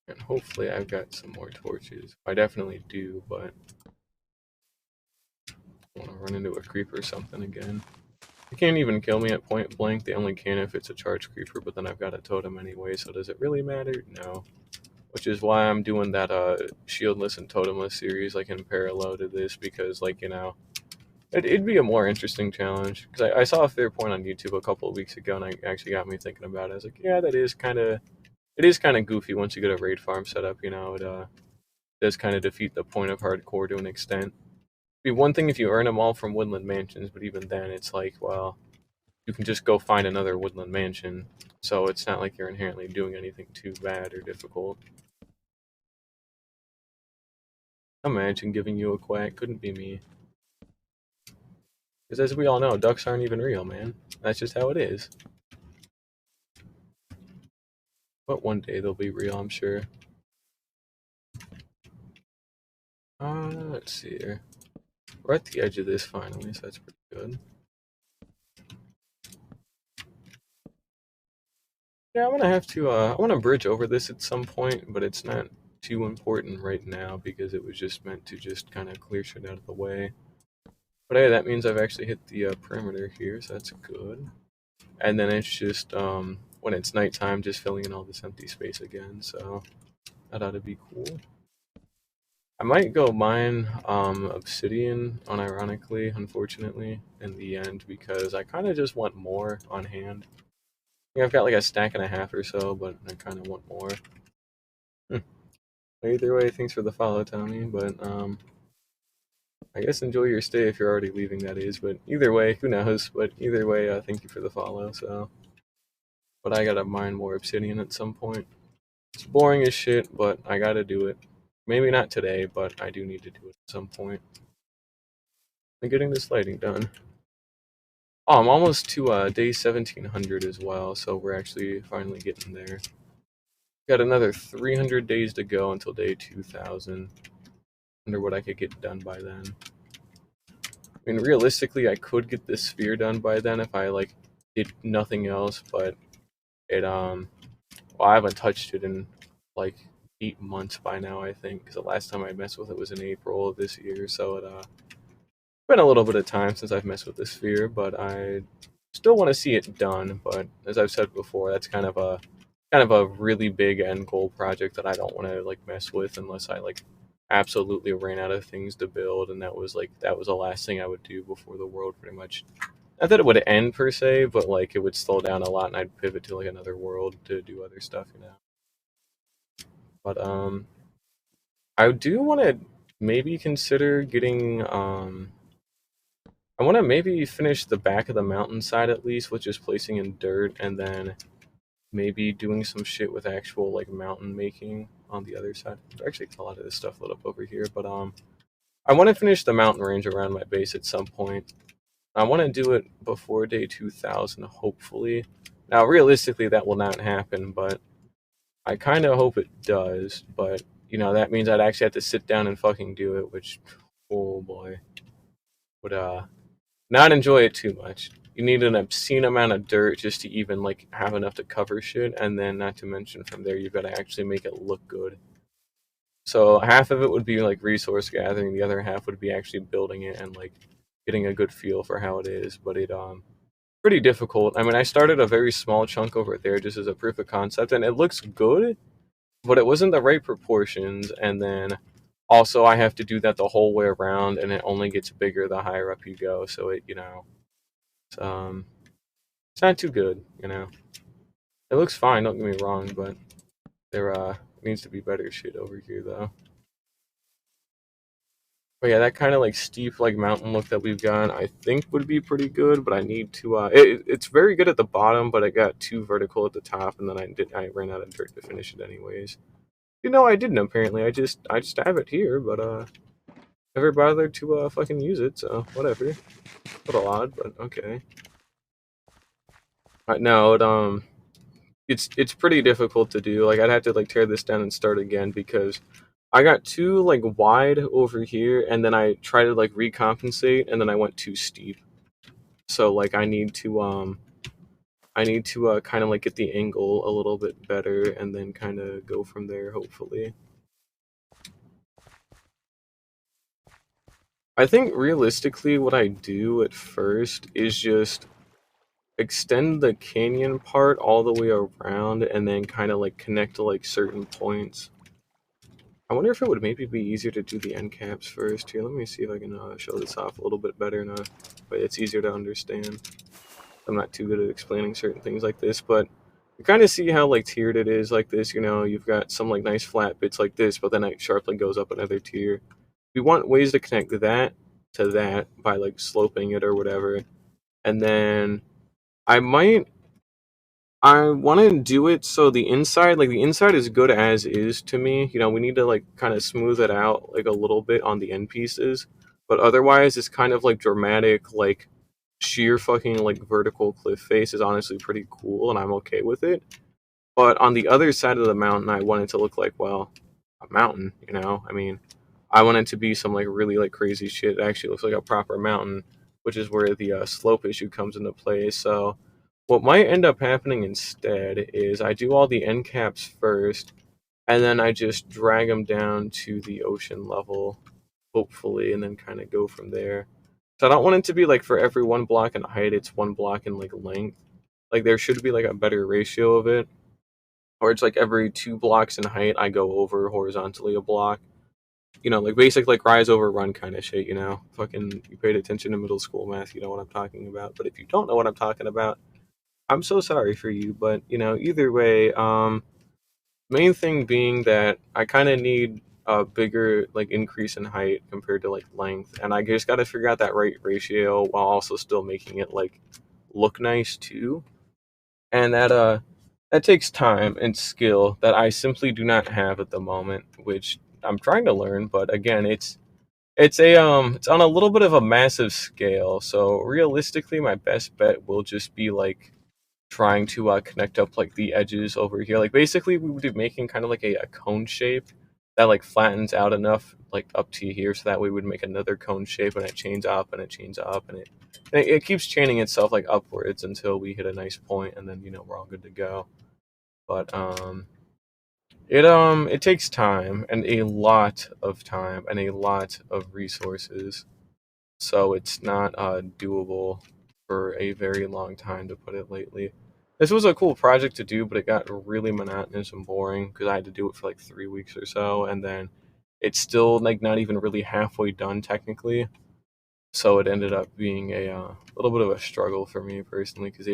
And hopefully I've got some more torches. I definitely do, but I want to run into a creeper or something again. They can't even kill me at point blank. They only can if it's a charged creeper, but then I've got a totem anyway, so does it really matter? No. Which is why I'm doing that shieldless and totemless series like in parallel to this, because it'd be a more interesting challenge. Because I saw a fair point on YouTube a couple of weeks ago, and it actually got me thinking about it. I was like, yeah, it is kind of goofy once you get a raid farm set up. It does kind of defeat the point of hardcore to an extent. It'd be one thing if you earn them all from woodland mansions, but even then, it's like, well, you can just go find another woodland mansion, so it's not like you're inherently doing anything too bad or difficult. Imagine giving you a quack, couldn't be me. Because as we all know, ducks aren't even real, man. That's just how it is. But one day they'll be real, I'm sure. Let's see here. We're at the edge of this finally, so that's pretty good. Yeah, I'm gonna have to, I want to bridge over this at some point, but it's not too important right now because it was just meant to just kind of clear shit out of the way. But hey, that means I've actually hit the perimeter here, so that's good. And then it's just, when it's nighttime, just filling in all this empty space again, so that ought to be cool. I might go mine obsidian, unironically, unfortunately, in the end, because I kind of just want more on hand. I think I've got like a stack and a half or so, but I kind of want more. Either way, thanks for the follow, Tommy, but I guess enjoy your stay if you're already leaving, that is, but either way, who knows, but either way, thank you for the follow, so. But I gotta mine more obsidian at some point. It's boring as shit, but I gotta do it. Maybe not today, but I do need to do it at some point. I'm getting this lighting done. Oh, I'm almost to day 1700 as well, so we're actually finally getting there. Got another 300 days to go until day 2000. Wonder what I could get done by then. I mean, realistically, I could get this sphere done by then if I did nothing else, but well, I haven't touched it in like 8 months by now, I think, because the last time I messed with it was in April of this year, so it's been a little bit of time since I've messed with the sphere, but I still want to see it done. But as I've said before, that's kind of a really big end goal project that I don't want to mess with unless I absolutely ran out of things to build, and that was the last thing I would do before the world pretty much. Not that it would end per se, but it would slow down a lot, and I'd pivot to another world to do other stuff, But I do want to maybe consider getting I want to maybe finish the back of the mountainside at least, with just placing in dirt, and then maybe doing some shit with actual mountain making on the other side. Actually, a lot of this stuff lit up over here, but I want to finish the mountain range around my base at some point. I want to do it before day 2000, hopefully. Now, realistically, that will not happen, but I kind of hope it does. But that means I'd actually have to sit down and fucking do it, which, oh boy, would not enjoy it too much. You need an obscene amount of dirt just to even have enough to cover shit, and then not to mention from there you've got to actually make it look good. So half of it would be resource gathering, the other half would be actually building it and getting a good feel for how it is. But it pretty difficult. I mean, I started a very small chunk over there just as a proof of concept, and it looks good, but it wasn't the right proportions. And then Also, I have to do that the whole way around, and it only gets bigger the higher up you go. So it's, it's not too good. It looks fine. Don't get me wrong, but there needs to be better shit over here though. But yeah, that kind of like steep like mountain look that we've got, I think would be pretty good. But I need to. It's very good at the bottom, but it got too vertical at the top, and then I ran out of dirt to finish it anyways. I didn't apparently. I just have it here, but never bothered to fucking use it. So whatever. A little odd, but okay. No, it's pretty difficult to do. Like I'd have to like tear this down and start again because I got too like wide over here, and then I tried to like recompensate, and then I went too steep. So like I need to kind of like get the angle a little bit better, and then kind of go from there. Hopefully, I think realistically, what I do at first is just extend the canyon part all the way around, and then kind of like connect to like certain points. I wonder if it would maybe be easier to do the end caps first. Here, let me see if I can show this off a little bit better in a way it's easier to understand. I'm not too good at explaining certain things like this, but you kind of see how like tiered it is like this. You've got some like nice flat bits like this, but then it sharply goes up another tier. We want ways to connect that to that by like sloping it or whatever. And then I might I want to do it so the inside is good as is to me. We need to like kind of smooth it out like a little bit on the end pieces, but otherwise it's kind of like dramatic, like sheer fucking like vertical cliff face is honestly pretty cool, and I'm okay with it. But on the other side of the mountain, I want it to look like, well, a mountain. I mean, I want it to be some like really like crazy shit. It actually looks like a proper mountain, which is where the slope issue comes into play. So what might end up happening instead is I do all the end caps first, and then I just drag them down to the ocean level, hopefully, and then kind of go from there. So I don't want it to be like for every one block in height, it's one block in like length. Like there should be like a better ratio of it, or it's like every two blocks in height, I go over horizontally a block. Like basic like rise over run kind of shit. Fucking you paid attention to middle school math, you know what I'm talking about. But if you don't know what I'm talking about, I'm so sorry for you. But either way, main thing being that I kind of need a bigger like increase in height compared to like length, and I just got to figure out that right ratio while also still making it like look nice too. And that takes time and skill that I simply do not have at the moment, which I'm trying to learn. But again, it's on a little bit of a massive scale. So realistically, my best bet will just be like trying to connect up like the edges over here. Like basically, we would be making kind of like a cone shape that like flattens out enough like up to here, so that way we would make another cone shape, and it chains up and it chains up, and it keeps chaining itself like upwards until we hit a nice point, and then we're all good to go. But it takes time, and a lot of time, and a lot of resources, so it's not doable for a very long time, to put it lightly. This was a cool project to do, but it got really monotonous and boring because I had to do it for like 3 weeks or so, and then it's still like not even really halfway done technically. So it ended up being a little bit of a struggle for me personally, because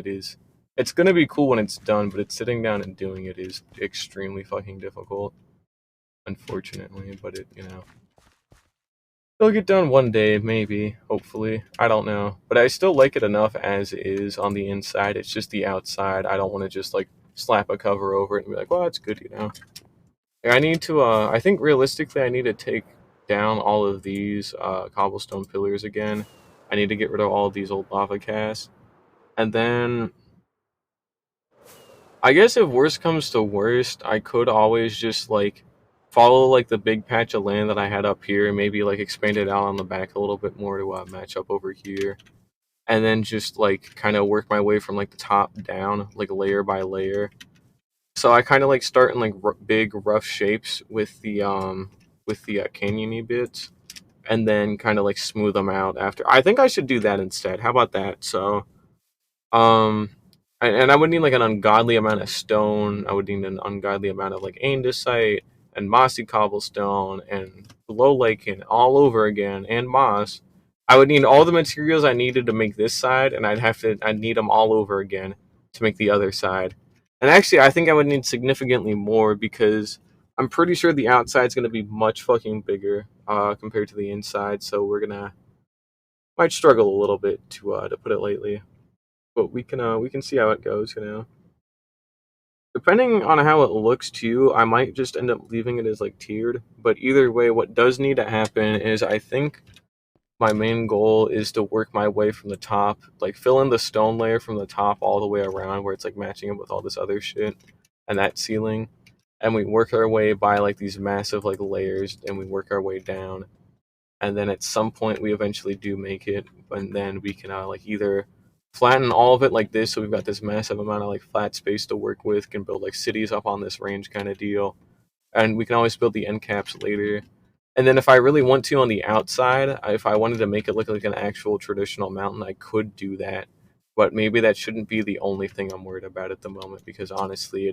it's gonna be cool when it's done, but it's sitting down and doing it is extremely fucking difficult, unfortunately. But it'll get done one day, maybe, hopefully. I don't know. But I still like it enough as is on the inside. It's just the outside. I don't want to just like slap a cover over it and be like, well, that's good. I need to, I think realistically, I need to take down all of these cobblestone pillars again. I need to get rid of all of these old lava casts. And then I guess if worst comes to worst, I could always just like follow like the big patch of land that I had up here, and maybe like expand it out on the back a little bit more to match up over here, and then just like kind of work my way from like the top down, like layer by layer. So I kind of like start in like big rough shapes with the canyony bits, and then kind of like smooth them out after. I think I should do that instead. How about that? So um, and I would need like an ungodly amount of stone. I would need an ungodly amount of like andesite, and mossy cobblestone and low lichen all over again and moss, I would need all the materials I needed to make this side, and I'd need them all over again to make the other side. And actually, I think I would need significantly more because I'm pretty sure the outside's gonna be much fucking bigger compared to the inside. So we're gonna might struggle a little bit to put it lightly, but we can see how it goes. Depending on how it looks too, I might just end up leaving it as like tiered. But either way, what does need to happen is I think my main goal is to work my way from the top, like fill in the stone layer from the top all the way around where it's like matching up with all this other shit and that ceiling. And we work our way by like these massive like layers and we work our way down. And then at some point we eventually do make it, and then we can like either flatten all of it like this, so we've got this massive amount of like flat space to work with, can build like cities up on this range kind of deal, and we can always build the end caps later. And then if I really want to on the outside, if I wanted to make it look like an actual traditional mountain, I could do that. But maybe that shouldn't be the only thing I'm worried about at the moment, because honestly,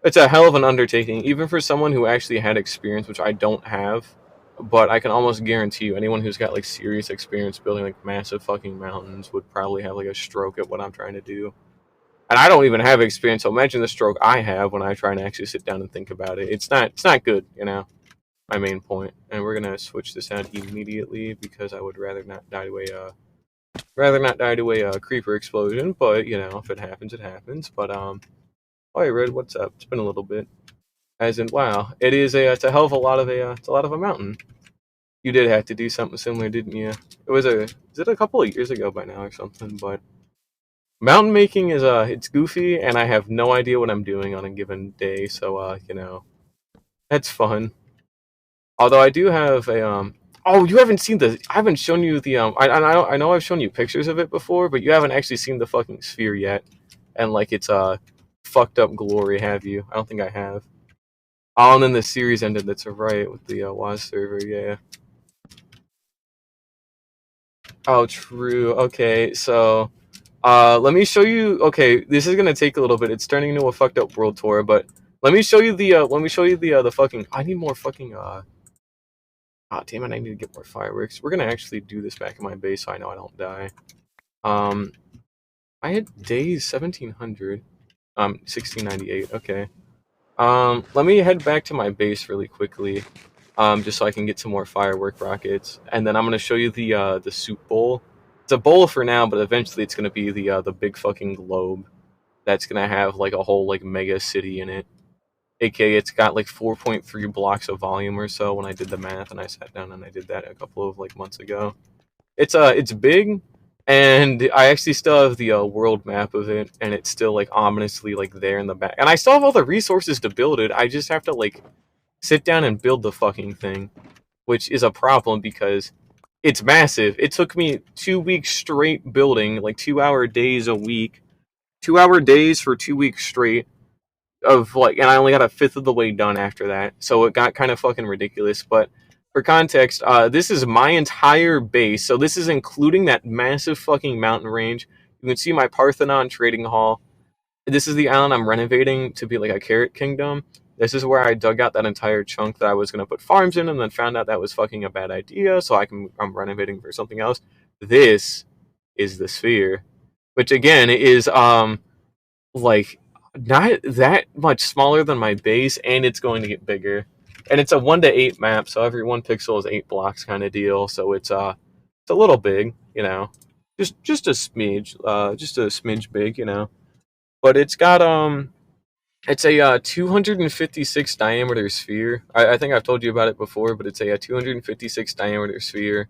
it's a hell of an undertaking, even for someone who actually had experience, which I don't have. But I can almost guarantee you, anyone who's got like serious experience building like massive fucking mountains would probably have like a stroke at what I'm trying to do. And I don't even have experience, so imagine the stroke I have when I try and actually sit down and think about it. It's not good, my main point. And we're gonna switch this out immediately because I would rather not die to a creeper explosion. But if it happens, it happens. But oh hey Red, what's up? It's been a little bit. As in, wow, it's a hell of a lot of it's a lot of a mountain. You did have to do something similar, didn't you? Is it a couple of years ago by now or something? But mountain making is it's goofy, and I have no idea what I'm doing on a given day. So that's fun. Although I do have a Oh, you haven't seen the? I haven't shown you the I know I've shown you pictures of it before, but you haven't actually seen the fucking sphere yet, and like it's fucked up glory, have you? I don't think I have. Oh, and then the series ended. That's right with the WAS server. Yeah. Oh, true. Okay, so let me show you. Okay, this is gonna take a little bit. It's turning into a fucked up world tour, but let me show you the fucking. I need more fucking. Ah, damn it! I need to get more fireworks. We're gonna actually do this back in my base, so I know I don't die. Um, I had days 1700. 1698. Okay. Let me head back to my base really quickly. Just so I can get some more firework rockets, and then I'm gonna show you the soup bowl. It's a bowl for now, but eventually it's gonna be the big fucking globe that's gonna have like a whole like mega city in it. AKA, it's got like 4.3 blocks of volume or so. When I did the math, and I sat down and I did that a couple of like months ago. It's big, and I actually still have the world map of it, and it's still like ominously like there in the back, and I still have all the resources to build it. I just have to like sit down and build the fucking thing, which is a problem because it's massive. It took me 2 weeks straight building, like 2 hour days a week, 2 hour days for 2 weeks straight of like, and I only got a fifth of the way done after that. So it got kind of fucking ridiculous. But for context, this is my entire base. So this is including that massive fucking mountain range. You can see my Parthenon trading hall. This is the island I'm renovating to be like a carrot kingdom. This is where I dug out that entire chunk that I was gonna put farms in, and then found out that was fucking a bad idea. So I'm renovating for something else. This is the sphere, which again is like not that much smaller than my base, and it's going to get bigger. And it's a 1:8 map, so every 1 pixel is 8 blocks kind of deal. So it's a little big, just a smidge big, But it's a 256 diameter sphere. I think I've told you about it before, but it's a 256 diameter sphere.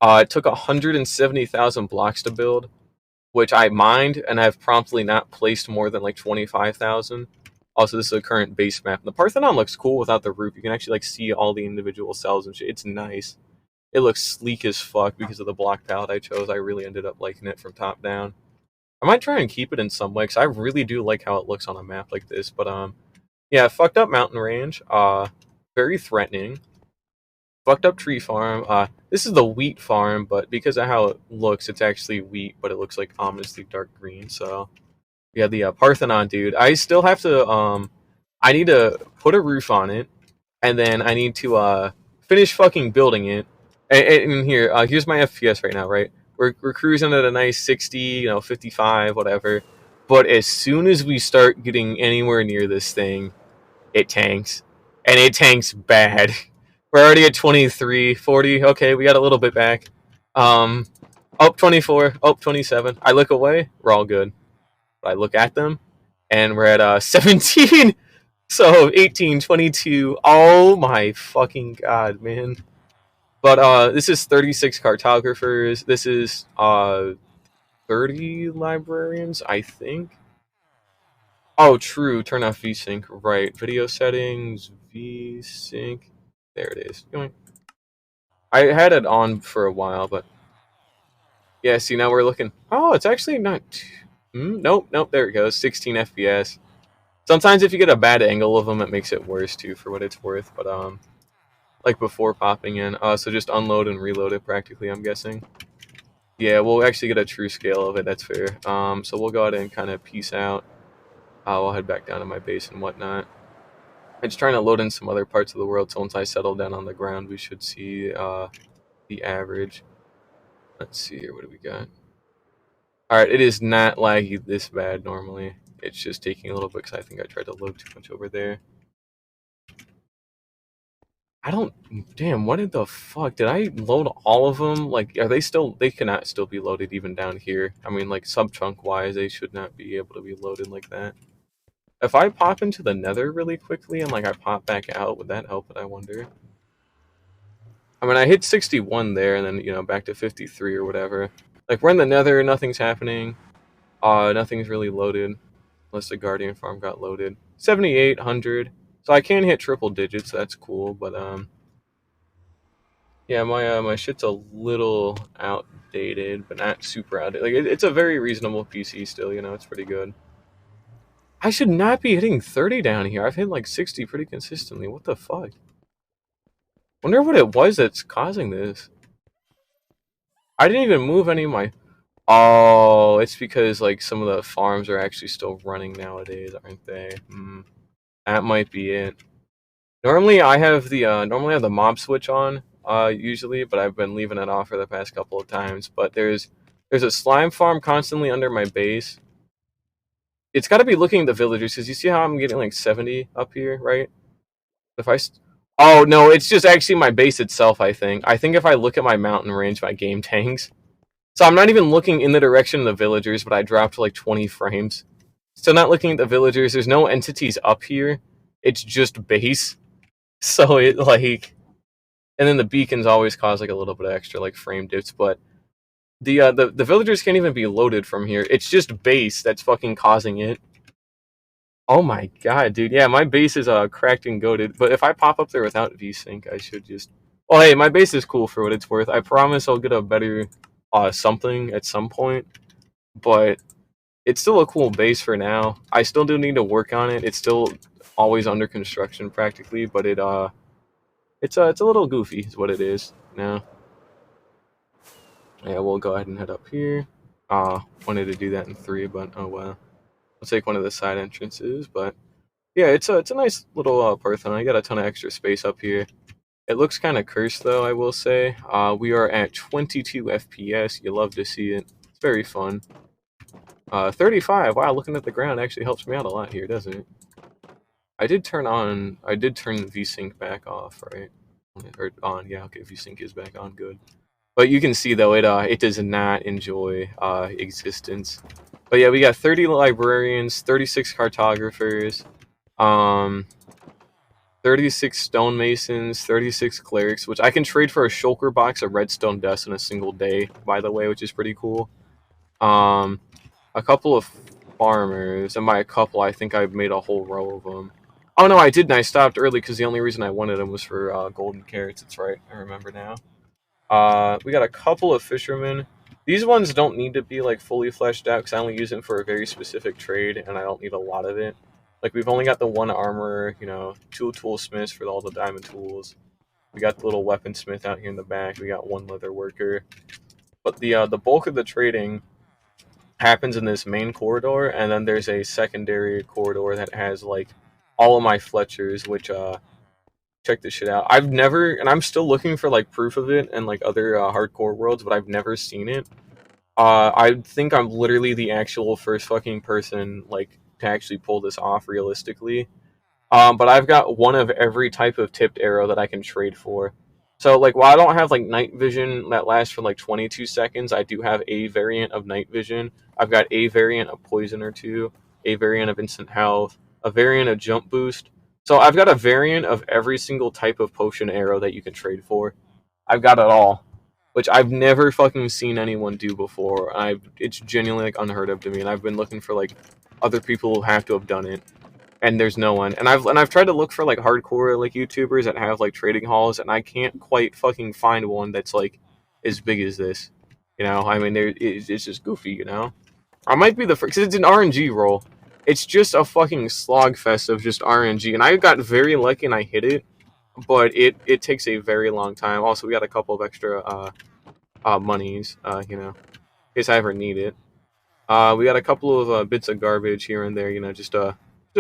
It took 170,000 blocks to build, which I mined and have promptly not placed more than like 25,000. Also, this is a current base map. The Parthenon looks cool without the roof. You can actually like see all the individual cells and shit. It's nice. It looks sleek as fuck because of the block palette I chose. I really ended up liking it from top down. I might try and keep it in some way because I really do like how it looks on a map like this. But yeah, fucked up mountain range. Very threatening. Fucked up tree farm. This is the wheat farm, but because of how it looks, it's actually wheat, but it looks like ominously dark green. So yeah, the Parthenon, dude. I still have to I need to put a roof on it, and then I need to finish fucking building it. And here, here's my FPS right now. Right, we're cruising at a nice 60, 55, whatever. But as soon as we start getting anywhere near this thing, it tanks, and it tanks bad. We're already at 23, 40. Okay, we got a little bit back. Um, Up 24, up 27. I look away, we're all good. But I look at them, and we're at 17. So 18, 22. Oh my fucking god, man. But this is 36 cartographers. This is 30 librarians, I think. Oh, true. Turn off VSync. Right. Video settings, VSync. There it is. I had it on for a while, but yeah. See, now we're looking. Oh, it's actually not. Nope, nope. There it goes. 16 FPS. Sometimes if you get a bad angle of them, it makes it worse too, for what it's worth. But like before popping in. So just unload and reload it practically, I'm guessing. Yeah, we'll actually get a true scale of it. That's fair. So we'll go ahead and kind of peace out. I'll head back down to my base and whatnot. I'm just trying to load in some other parts of the world, so once I settle down on the ground, we should see the average. Let's see here, what do we got? Alright, it is not laggy this bad normally. It's just taking a little bit because I think I tried to load too much over there. I don't... Damn, what the fuck? Did I load all of them? Like, are they still... They cannot still be loaded even down here. I mean, like, sub-chunk-wise, they should not be able to be loaded like that. If I pop into the nether really quickly and, like, I pop back out, would that help it, I wonder? I mean, I hit 61 there and then, back to 53 or whatever. Like, we're in the nether, nothing's happening. Nothing's really loaded. Unless the Guardian farm got loaded. 7,800. So I can hit triple digits, so that's cool, but, yeah, my shit's a little outdated, but not super outdated. Like, it's a very reasonable PC still, it's pretty good. I should not be hitting 30 down here. I've hit, like, 60 pretty consistently. What the fuck? Wonder what it was that's causing this. I didn't even move any of my... Oh, it's because, like, some of the farms are actually still running nowadays, aren't they? That might be it. Normally, I have the mob switch on, usually, but I've been leaving it off for the past couple of times. But there's a slime farm constantly under my base. It's got to be looking at the villagers, because you see how I'm getting, like, 70 up here, right? If I... Oh, no, it's just actually my base itself, I think. I think if I look at my mountain range, my game tanks. So I'm not even looking in the direction of the villagers, but I dropped like 20 frames. Still not looking at the villagers. There's no entities up here. It's just base. So it like... And then the beacons always cause like a little bit of extra like frame dips, but the villagers can't even be loaded from here. It's just base that's fucking causing it. Oh my god, dude. Yeah, my base is cracked and goated, but if I pop up there without VSync, I should just... Well, hey, my base is cool for what it's worth. I promise I'll get a better something at some point, but it's still a cool base for now. I still do need to work on it. It's still always under construction practically, but it's a little goofy is what it is now. Yeah, we'll go ahead and head up here. Wanted to do that in 3, but oh well. We'll take one of the side entrances, but yeah, it's a nice little Parthenon. I got a ton of extra space up here. It looks kind of cursed though, I will say. We are at 22 FPS. You love to see it. It's very fun. 35. Wow, looking at the ground actually helps me out a lot here, doesn't it? I did turn VSync back off, right? Or on, yeah, okay, VSync is back on, good. But you can see though, it does not enjoy existence. But yeah, we got 30 librarians, 36 cartographers, 36 stonemasons, 36 clerics, which I can trade for a shulker box of redstone dust in a single day, by the way, which is pretty cool. A couple of farmers, and by a couple, I think I've made a whole row of them. Oh no, I didn't. I stopped early because the only reason I wanted them was for golden carrots. That's right. I remember now. We got a couple of fishermen. These ones don't need to be like fully fleshed out because I only use them for a very specific trade, and I don't need a lot of it. Like we've only got the one armorer, 2 toolsmiths for all the diamond tools. We got the little weaponsmith out here in the back. We got 1 leather worker. But the bulk of the trading happens in this main corridor, and then there's a secondary corridor that has like all of my Fletchers, which check this shit out. I've never, and I'm still looking for like proof of it and like other hardcore worlds, but I've never seen it. I think I'm literally the actual first fucking person like to actually pull this off realistically. But I've got one of every type of tipped arrow that I can trade for. So, like, while I don't have, like, night vision that lasts for, like, 22 seconds, I do have a variant of night vision. I've got a variant of poison or two, a variant of instant health, a variant of jump boost. So I've got a variant of every single type of potion arrow that you can trade for. I've got it all, which I've never fucking seen anyone do before. It's genuinely, like, unheard of to me, and I've been looking for, like, other people who have to have done it, and there's no one. And I've tried to look for like hardcore like YouTubers that have like trading halls, and I can't quite fucking find one that's like as big as this. You know, I mean, it's just goofy. You know, I might be the first because it's an RNG roll. It's just a fucking slogfest of just RNG, and I got very lucky and I hit it, but it takes a very long time. Also, we got a couple of extra monies, you know, in case I ever need it. We got a couple of bits of garbage here and there, you know, just a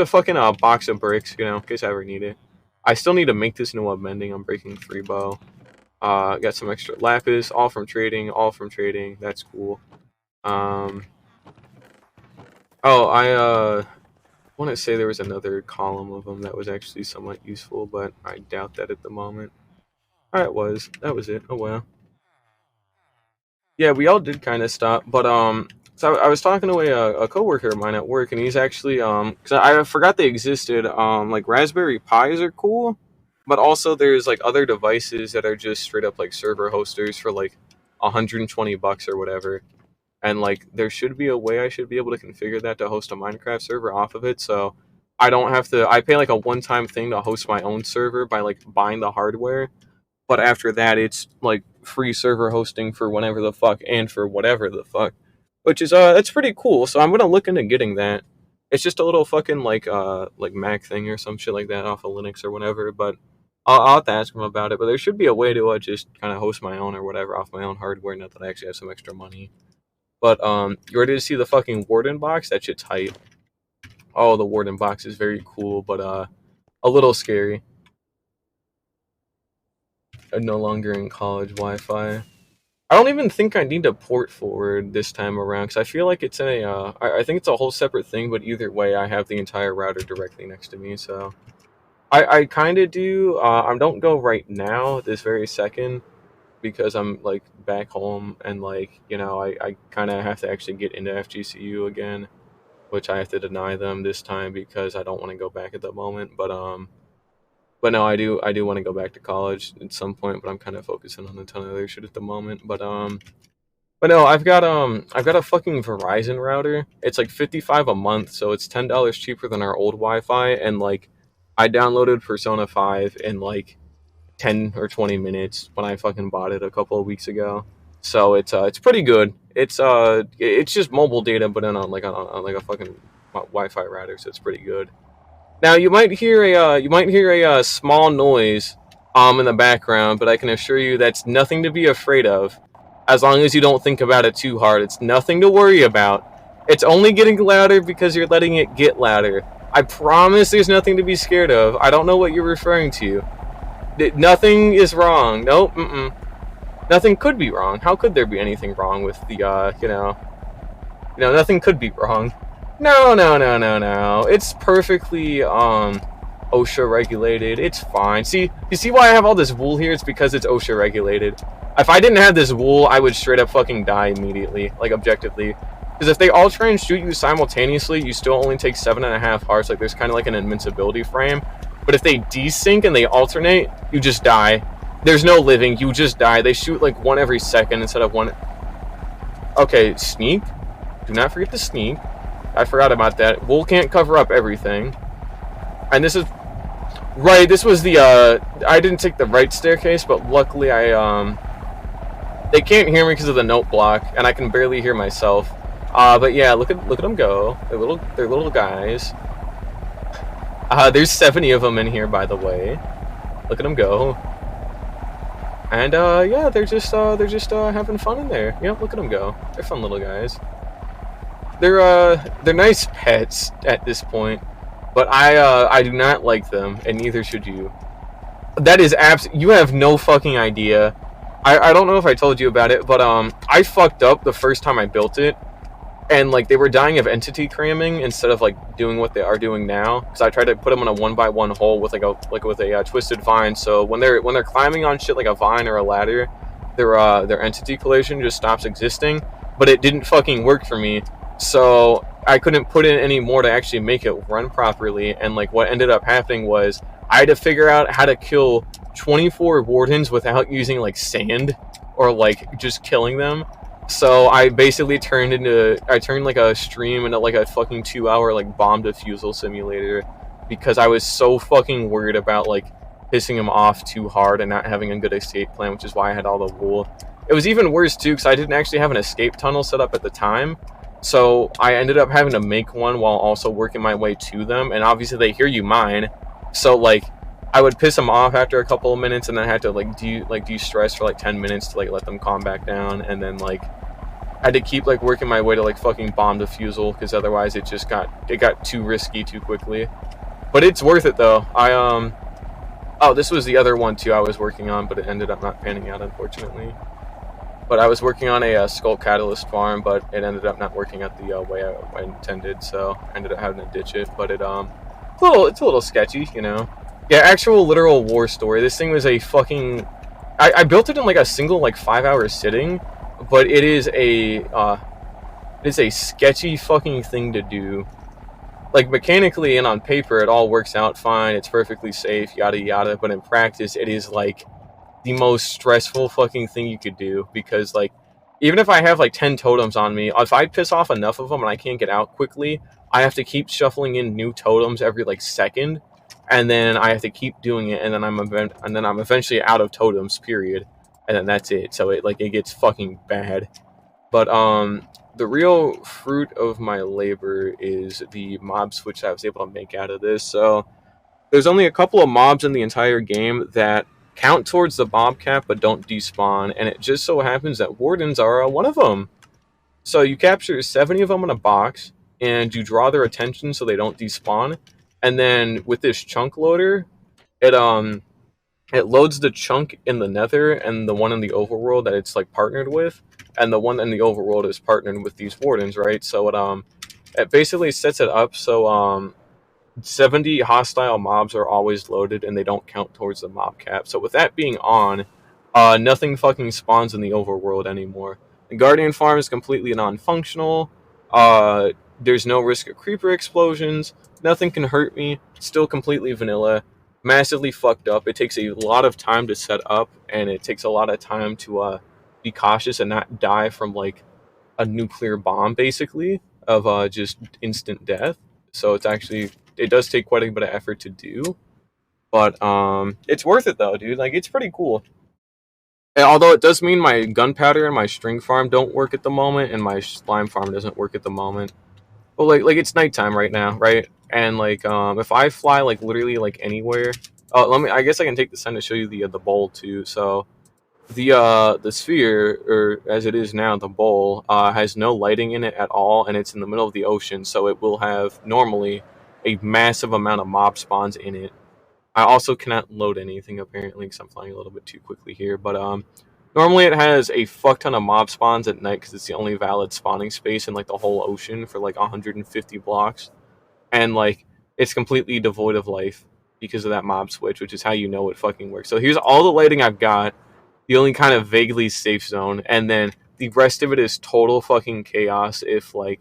fucking box of bricks, you know, in case I ever need it. I still need to make this into a mending. I'm breaking 3 bow. Got some extra lapis, all from trading, That's cool. Oh, I want to say there was another column of them that was actually somewhat useful, but I doubt that at the moment. That was it. Oh well. Yeah, we all did kind of stop, but so I was talking to a coworker of mine at work, and he's actually because I forgot they existed. Like Raspberry Pis are cool, but also there's like other devices that are just straight up like server hosters for like $120 or whatever. And like there should be a way I should be able to configure that to host a Minecraft server off of it, so I don't have to. I pay like a one-time thing to host my own server by like buying the hardware, but after that it's like free server hosting for whenever the fuck and for whatever the fuck, which is that's pretty cool. So I'm gonna look into getting that. It's just a little fucking like Mac thing or some shit like that off of Linux or whatever, but I'll have to ask him about it. But there should be a way to just kind of host my own or whatever off my own hardware now that I actually have some extra money. But you ready to see the fucking Warden box? That shit's hype. Oh, the Warden box is very cool, but a little scary. I'm no longer in college Wi-Fi. I don't even think I need to port forward this time around, because I feel like it's in a, I think it's a whole separate thing, but either way, I have the entire router directly next to me, so. I kind of do, I don't go right now, this very second, because I'm, like, back home, and, like, you know, I kind of have to actually get into FGCU again, which I have to deny them this time, because I don't want to go back at the moment, but no, I do want to go back to college at some point, but I'm kind of focusing on a ton of other shit at the moment. But no, I've got a fucking Verizon router. It's like $55 a month, so it's $10 cheaper than our old Wi-Fi. And like, I downloaded Persona 5 in like 10 or 20 minutes when I fucking bought it a couple of weeks ago. So it's pretty good. It's just mobile data, but on like a fucking Wi-Fi router, so it's pretty good. Now you might hear a small noise in the background, but I can assure you that's nothing to be afraid of. As long as you don't think about it too hard, it's nothing to worry about. It's only getting louder because you're letting it get louder. I promise there's nothing to be scared of. I don't know what you're referring to. Nothing is wrong. Nope. Nothing could be wrong. How could there be anything wrong with the nothing could be wrong. No. It's perfectly OSHA regulated. It's fine. See, you see why I have all this wool here? It's because it's OSHA regulated. If I didn't have this wool, I would straight up fucking die immediately, like objectively. Because if they all try and shoot you simultaneously, you still only take 7.5 hearts. Like there's kind of like an invincibility frame. But if they desync and they alternate, you just die. There's no living. You just die. They shoot like one every second instead of one. Okay, sneak. Do not forget to sneak. I forgot about that. Wool can't cover up everything. And this is... Right, this was the, I didn't take the right staircase, but luckily they can't hear me because of the note block, and I can barely hear myself. But yeah, look at them go. They're little guys. There's 70 of them in here, by the way. Look at them go. And, yeah, they're just having fun in there. Yeah, look at them go. They're fun little guys. They're nice pets at this point. but I do not like them, and neither should you. That is you have no fucking idea. I don't know if I told you about it, but I fucked up the first time I built it, and like they were dying of entity cramming instead of like doing what they are doing now. Because I tried to put them in a 1x1 hole with with a twisted vine. So when they're climbing on shit like a vine or a ladder, their entity collision just stops existing. But it didn't fucking work for me, so I couldn't put in any more to actually make it run properly. And like what ended up happening was I had to figure out how to kill 24 wardens without using like sand or like just killing them. So I basically turned like a stream into like a fucking 2-hour like bomb defusal simulator, because I was so fucking worried about like pissing him off too hard and not having a good escape plan, which is why I had all the wool. It was even worse too because I didn't actually have an escape tunnel set up at the time, so I ended up having to make one while also working my way to them, and obviously they hear you mine, so like I would piss them off after a couple of minutes, and then I had to like de-stress for like 10 minutes to like let them calm back down, and then like I had to keep like working my way to like fucking bomb defusal, because otherwise it got too risky too quickly. But it's worth it though. Oh, this was the other one too I was working on, but it ended up not panning out, unfortunately. But I was working on a Skull Catalyst farm, but it ended up not working out the way I intended, so I ended up having to ditch it. But it's a little sketchy, you know. Yeah, actual literal war story. This thing was a fucking... I built it in like a single like 5-hour sitting, but it is a sketchy fucking thing to do. Like mechanically and on paper, it all works out fine. It's perfectly safe, yada yada. But in practice, it is like the most stressful fucking thing you could do, because like even if I have like 10 totems on me, if I piss off enough of them and I can't get out quickly, I have to keep shuffling in new totems every like second, and then I have to keep doing it, and then I'm eventually out of totems, period, and then that's it. So it gets fucking bad. But the real fruit of my labor is the mob switch I was able to make out of this. So there's only a couple of mobs in the entire game that count towards the mob cap but don't despawn, and it just so happens that wardens are one of them. So you capture 70 of them in a box, and you draw their attention so they don't despawn. And then with this chunk loader, it loads the chunk in the nether and the one in the overworld that it's like partnered with, and the one in the overworld is partnered with these wardens, right? So it basically sets it up so 70 hostile mobs are always loaded and they don't count towards the mob cap. So with that being on, nothing fucking spawns in the overworld anymore. The Guardian farm is completely non-functional. There's no risk of creeper explosions. Nothing can hurt me. Still completely vanilla. Massively fucked up. It takes a lot of time to set up, and it takes a lot of time to be cautious and not die from like a nuclear bomb, basically, of just instant death. So it does take quite a bit of effort to do, but it's worth it though, dude. Like, it's pretty cool. And although it does mean my gunpowder and my string farm don't work at the moment, and my slime farm doesn't work at the moment. But like it's nighttime right now, right? And like if I fly like literally like anywhere, I guess I can take the sun to show you the bowl too. So the sphere, or as it is now, the bowl, has no lighting in it at all, and it's in the middle of the ocean, so it will have normally a massive amount of mob spawns in it. I also cannot load anything apparently because I'm flying a little bit too quickly here, but normally it has a fuck ton of mob spawns at night because it's the only valid spawning space in like the whole ocean for like 150 blocks, and like it's completely devoid of life because of that mob switch, which is how you know it fucking works. So here's all the lighting I've got, the only kind of vaguely safe zone, and then the rest of it is total fucking chaos if like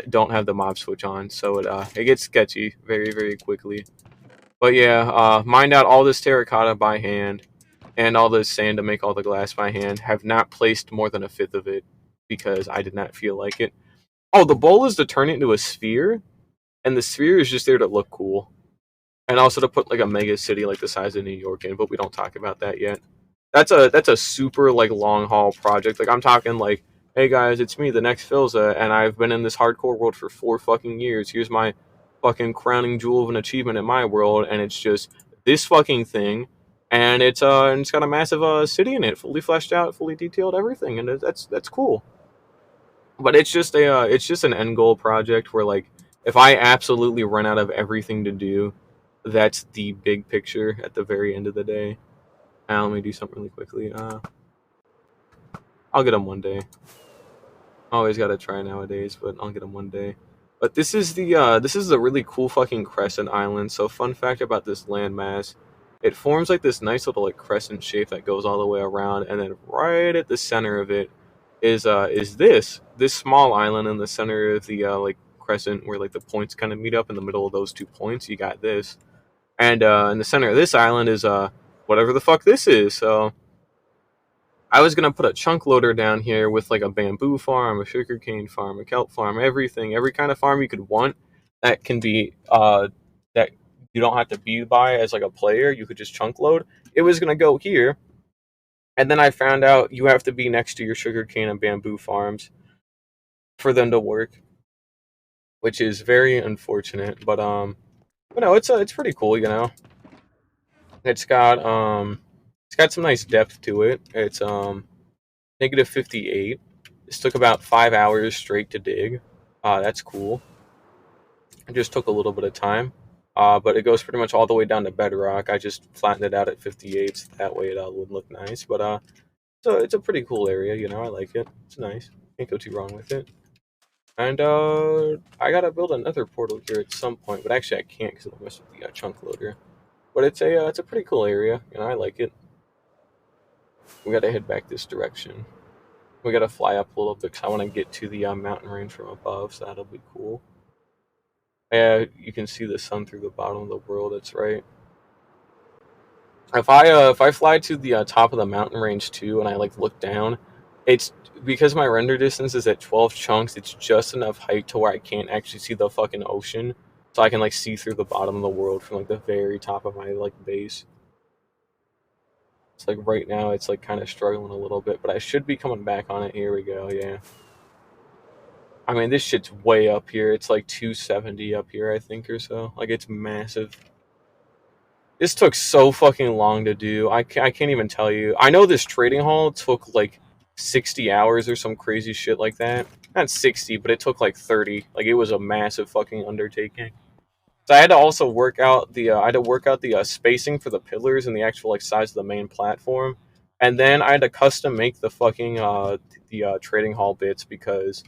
don't have the mob switch on. So it gets sketchy very, very quickly. But yeah, mined out all this terracotta by hand and all this sand to make all the glass by hand. Have not placed more than a fifth of it because I did not feel like it. Oh, the bowl is to turn it into a sphere, and the sphere is just there to look cool, and also to put like a mega city like the size of New York in. But we don't talk about that yet. That's a super like long haul project. Like, I'm talking like, hey guys, it's me, the next Philza, and I've been in this hardcore world for 4 fucking years. Here's my fucking crowning jewel of an achievement in my world, and it's just this fucking thing, and it's got a massive city in it, fully fleshed out, fully detailed, everything, and that's cool. But it's just an end goal project where like If I absolutely run out of everything to do, that's the big picture at the very end of the day. Let me do something really quickly. I'll get them one day. Always gotta try nowadays, but I'll get them one day. But this is a really cool fucking crescent island. So fun fact about this landmass, it forms like this nice little like crescent shape that goes all the way around, and then right at the center of it is this small island in the center of the like crescent where like the points kind of meet up in the middle of those 2 points. You got this, and in the center of this island is whatever the fuck this is. So I was gonna put a chunk loader down here with like a bamboo farm, a sugarcane farm, a kelp farm, everything, every kind of farm you could want that can be that you don't have to be by as like a player. You could just chunk load. It was gonna go here, and then I found out you have to be next to your sugarcane and bamboo farms for them to work, which is very unfortunate. But no, it's pretty cool. You know, it's got it's got some nice depth to it. It's negative 58. This took about 5 hours straight to dig. That's cool. It just took a little bit of time. But it goes pretty much all the way down to bedrock. I just flattened it out at 58, so that way it would look nice. But so it's a pretty cool area, you know. I like it. It's nice. Can't go too wrong with it. And I gotta build another portal here at some point, but actually I can't because it'll mess with the chunk loader. But it's a pretty cool area, you know. I like it. We gotta head back this direction. We gotta fly up a little bit because I want to get to the mountain range from above, so that'll be cool. Yeah, you can see the sun through the bottom of the world. That's right. If I fly to the top of the mountain range too, and I like look down, it's because my render distance is at 12 chunks. It's just enough height to where I can't actually see the fucking ocean, so I can like see through the bottom of the world from like the very top of my like base. It's like right now it's like kind of struggling a little bit, but I should be coming back on it. Here we go. Yeah. I mean, this shit's way up here. It's like 270 up here, I think, or so. Like, it's massive. This took so fucking long to do. I can't even tell you. I know this trading hall took like 60 hours or some crazy shit like that. Not 60, but it took like 30. Like, it was a massive fucking undertaking. So I had to also work out the spacing for the pillars and the actual like size of the main platform, and then I had to custom make the fucking trading hall bits because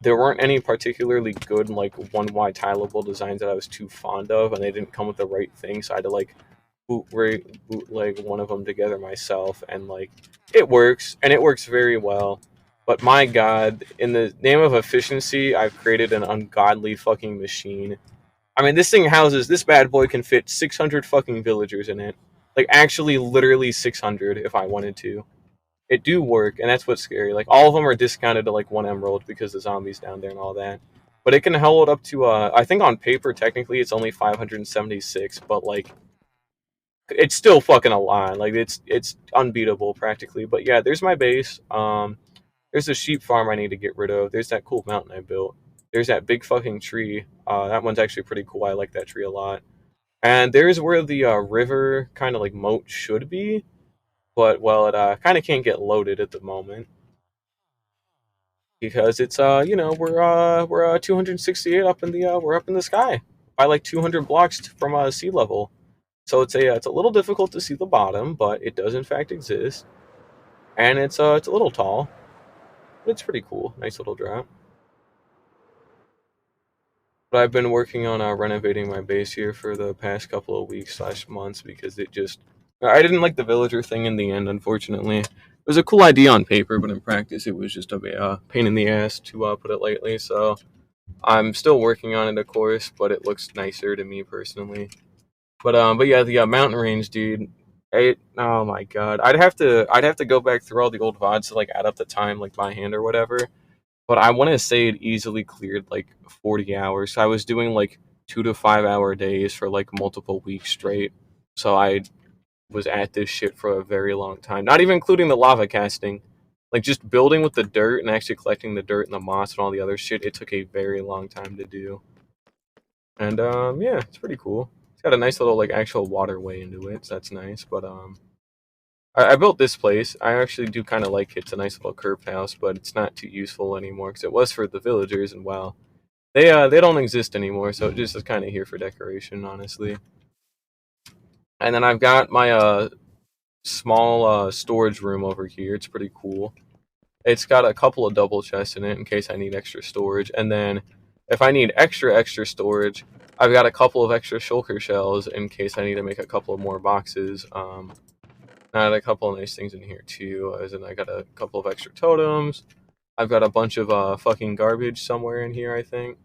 there weren't any particularly good like one wide tileable designs that I was too fond of, and they didn't come with the right thing. So I had to like bootleg one of them together myself, and like it works, and it works very well. But my God, in the name of efficiency, I've created an ungodly fucking machine. I mean, this bad boy can fit 600 fucking villagers in it. Like actually, literally 600 if I wanted to. It do work, and that's what's scary. Like all of them are discounted to like 1 emerald because the zombies down there and all that. But it can hold up to I think on paper technically it's only 576, but like it's still fucking a lot. Like it's unbeatable practically. But yeah, there's my base. There's a sheep farm I need to get rid of. There's that cool mountain I built. There's that big fucking tree. That one's actually pretty cool. I like that tree a lot. And there's where the river kind of like moat should be, but well, it kind of can't get loaded at the moment because it's we're 268 up in the we're up in the sky by like 200 blocks from sea level. So it's a little difficult to see the bottom, but it does in fact exist, and it's a little tall, but it's pretty cool. Nice little drop. But I've been working on renovating my base here for the past couple of weeks slash months because I didn't like the villager thing in the end. Unfortunately, it was a cool idea on paper, but in practice, it was just a pain in the ass to put it lightly. So I'm still working on it, of course, but it looks nicer to me personally. But yeah, the mountain range, dude. Oh my God, I'd have to go back through all the old VODs to like add up the time like by hand or whatever, but I want to say it easily cleared like 40 hours. So I was doing like 2 to 5 hour days for like multiple weeks straight. So I was at this shit for a very long time, not even including the lava casting. Like just building with the dirt and actually collecting the dirt and the moss and all the other shit, it took a very long time to do. And yeah, it's pretty cool. It's got a nice little like actual waterway into it, so that's nice. But I built this place. I actually do kind of like it. It's a nice little curved house, but it's not too useful anymore because it was for the villagers, and wow, They don't exist anymore, so it just is kind of here for decoration, honestly. And then I've got my small storage room over here. It's pretty cool. It's got a couple of double chests in it in case I need extra storage. And then if I need extra storage, I've got a couple of extra shulker shells in case I need to make a couple of more boxes. I had a couple of nice things in here too. As in, I got a couple of extra totems. I've got a bunch of fucking garbage somewhere in here, I think.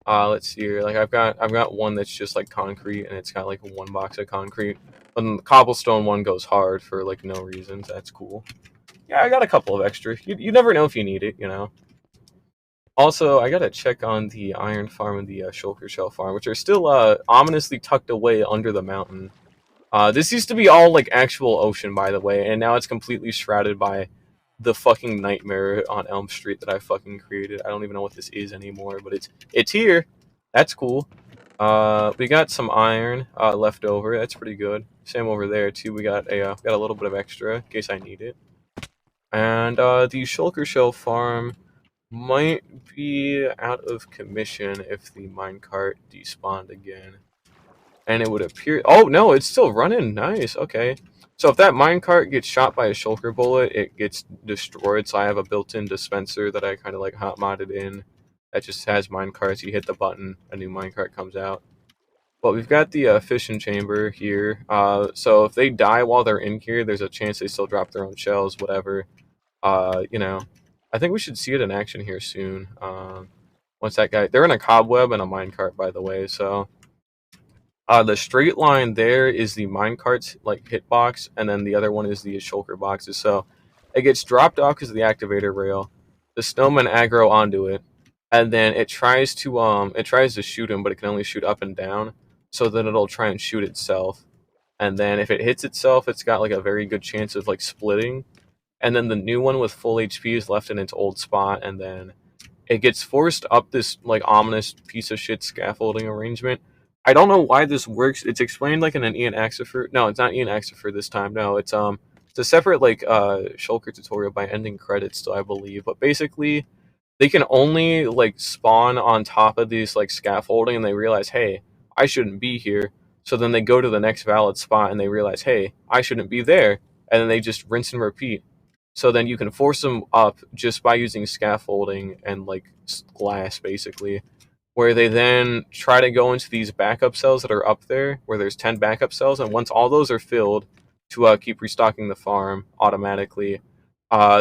Let's see here. Like I've got one that's just like concrete, and it's got like one box of concrete. And the cobblestone one goes hard for like no reasons. That's cool. Yeah, I got a couple of extra. You never know if you need it, you know. Also, I gotta check on the iron farm and the shulker shell farm, which are still ominously tucked away under the mountain. This used to be all like actual ocean, by the way, and now it's completely shrouded by the fucking nightmare on Elm Street that I fucking created. I don't even know what this is anymore, but it's here. That's cool. We got some iron left over. That's pretty good. Same over there too. We got a little bit of extra in case I need it. And the shulker shell farm might be out of commission if the minecart despawned again. And it would appear... Oh, no, it's still running. Nice, okay. So if that minecart gets shot by a shulker bullet, it gets destroyed. So I have a built-in dispenser that I kind of like hot modded in. That just has minecarts. You hit the button, a new minecart comes out. But we've got the fission chamber here. So if they die while they're in here, there's a chance they still drop their own shells, whatever. You know, I think we should see it in action here soon. Once that guy... They're in a cobweb and a minecart, by the way, so... the straight line there is the minecart's like hitbox, and then the other one is the shulker boxes. So it gets dropped off because of the activator rail. The snowman aggro onto it, and then it tries to shoot him, but it can only shoot up and down. So then it'll try and shoot itself, and then if it hits itself, it's got like a very good chance of like splitting. And then the new one with full HP is left in its old spot, and then it gets forced up this like ominous piece of shit scaffolding arrangement. I don't know why this works. It's explained like in an Ian Axefer. No, it's not Ian Axefer this time. No, it's a separate like shulker tutorial by ending credits, still I believe. But basically, they can only like spawn on top of these like scaffolding, and they realize, hey, I shouldn't be here. So then they go to the next valid spot, and they realize, hey, I shouldn't be there, and then they just rinse and repeat. So then you can force them up just by using scaffolding and like glass, basically, where they then try to go into these backup cells that are up there, where there's 10 backup cells, and once all those are filled, to keep restocking the farm automatically,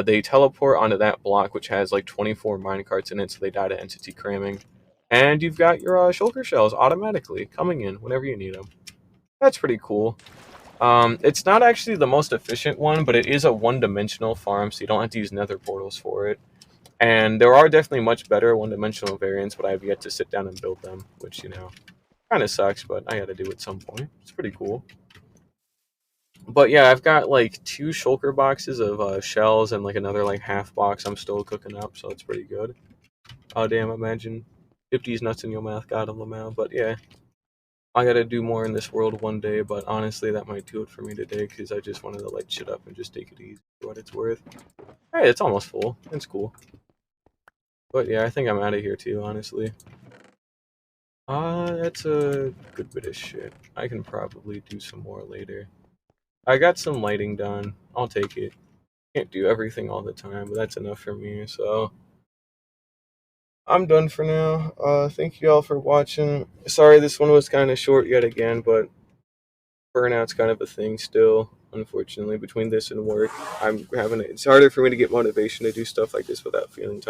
they teleport onto that block, which has like 24 minecarts in it, so they die to entity cramming. And you've got your shulker shells automatically coming in whenever you need them. That's pretty cool. It's not actually the most efficient one, but it is a one-dimensional farm, so you don't have to use nether portals for it. And there are definitely much better one-dimensional variants, but I have yet to sit down and build them, which, you know, kind of sucks, but I gotta do at some point. It's pretty cool. But yeah, I've got like 2 shulker boxes of shells and like another like half box I'm still cooking up, so it's pretty good. Oh damn, imagine 50's nuts in your mouth, got him, Lamau. But yeah, I gotta do more in this world one day, but honestly, that might do it for me today, because I just wanted to light shit up and just take it easy for what it's worth. Hey, it's almost full. It's cool. But yeah, I think I'm out of here too, honestly. That's a good bit of shit. I can probably do some more later. I got some lighting done. I'll take it. Can't do everything all the time, but that's enough for me, so... I'm done for now. Thank you all for watching. Sorry this one was kind of short yet again, but burnout's kind of a thing still, unfortunately, between this and work. It's harder for me to get motivation to do stuff like this without feeling tired.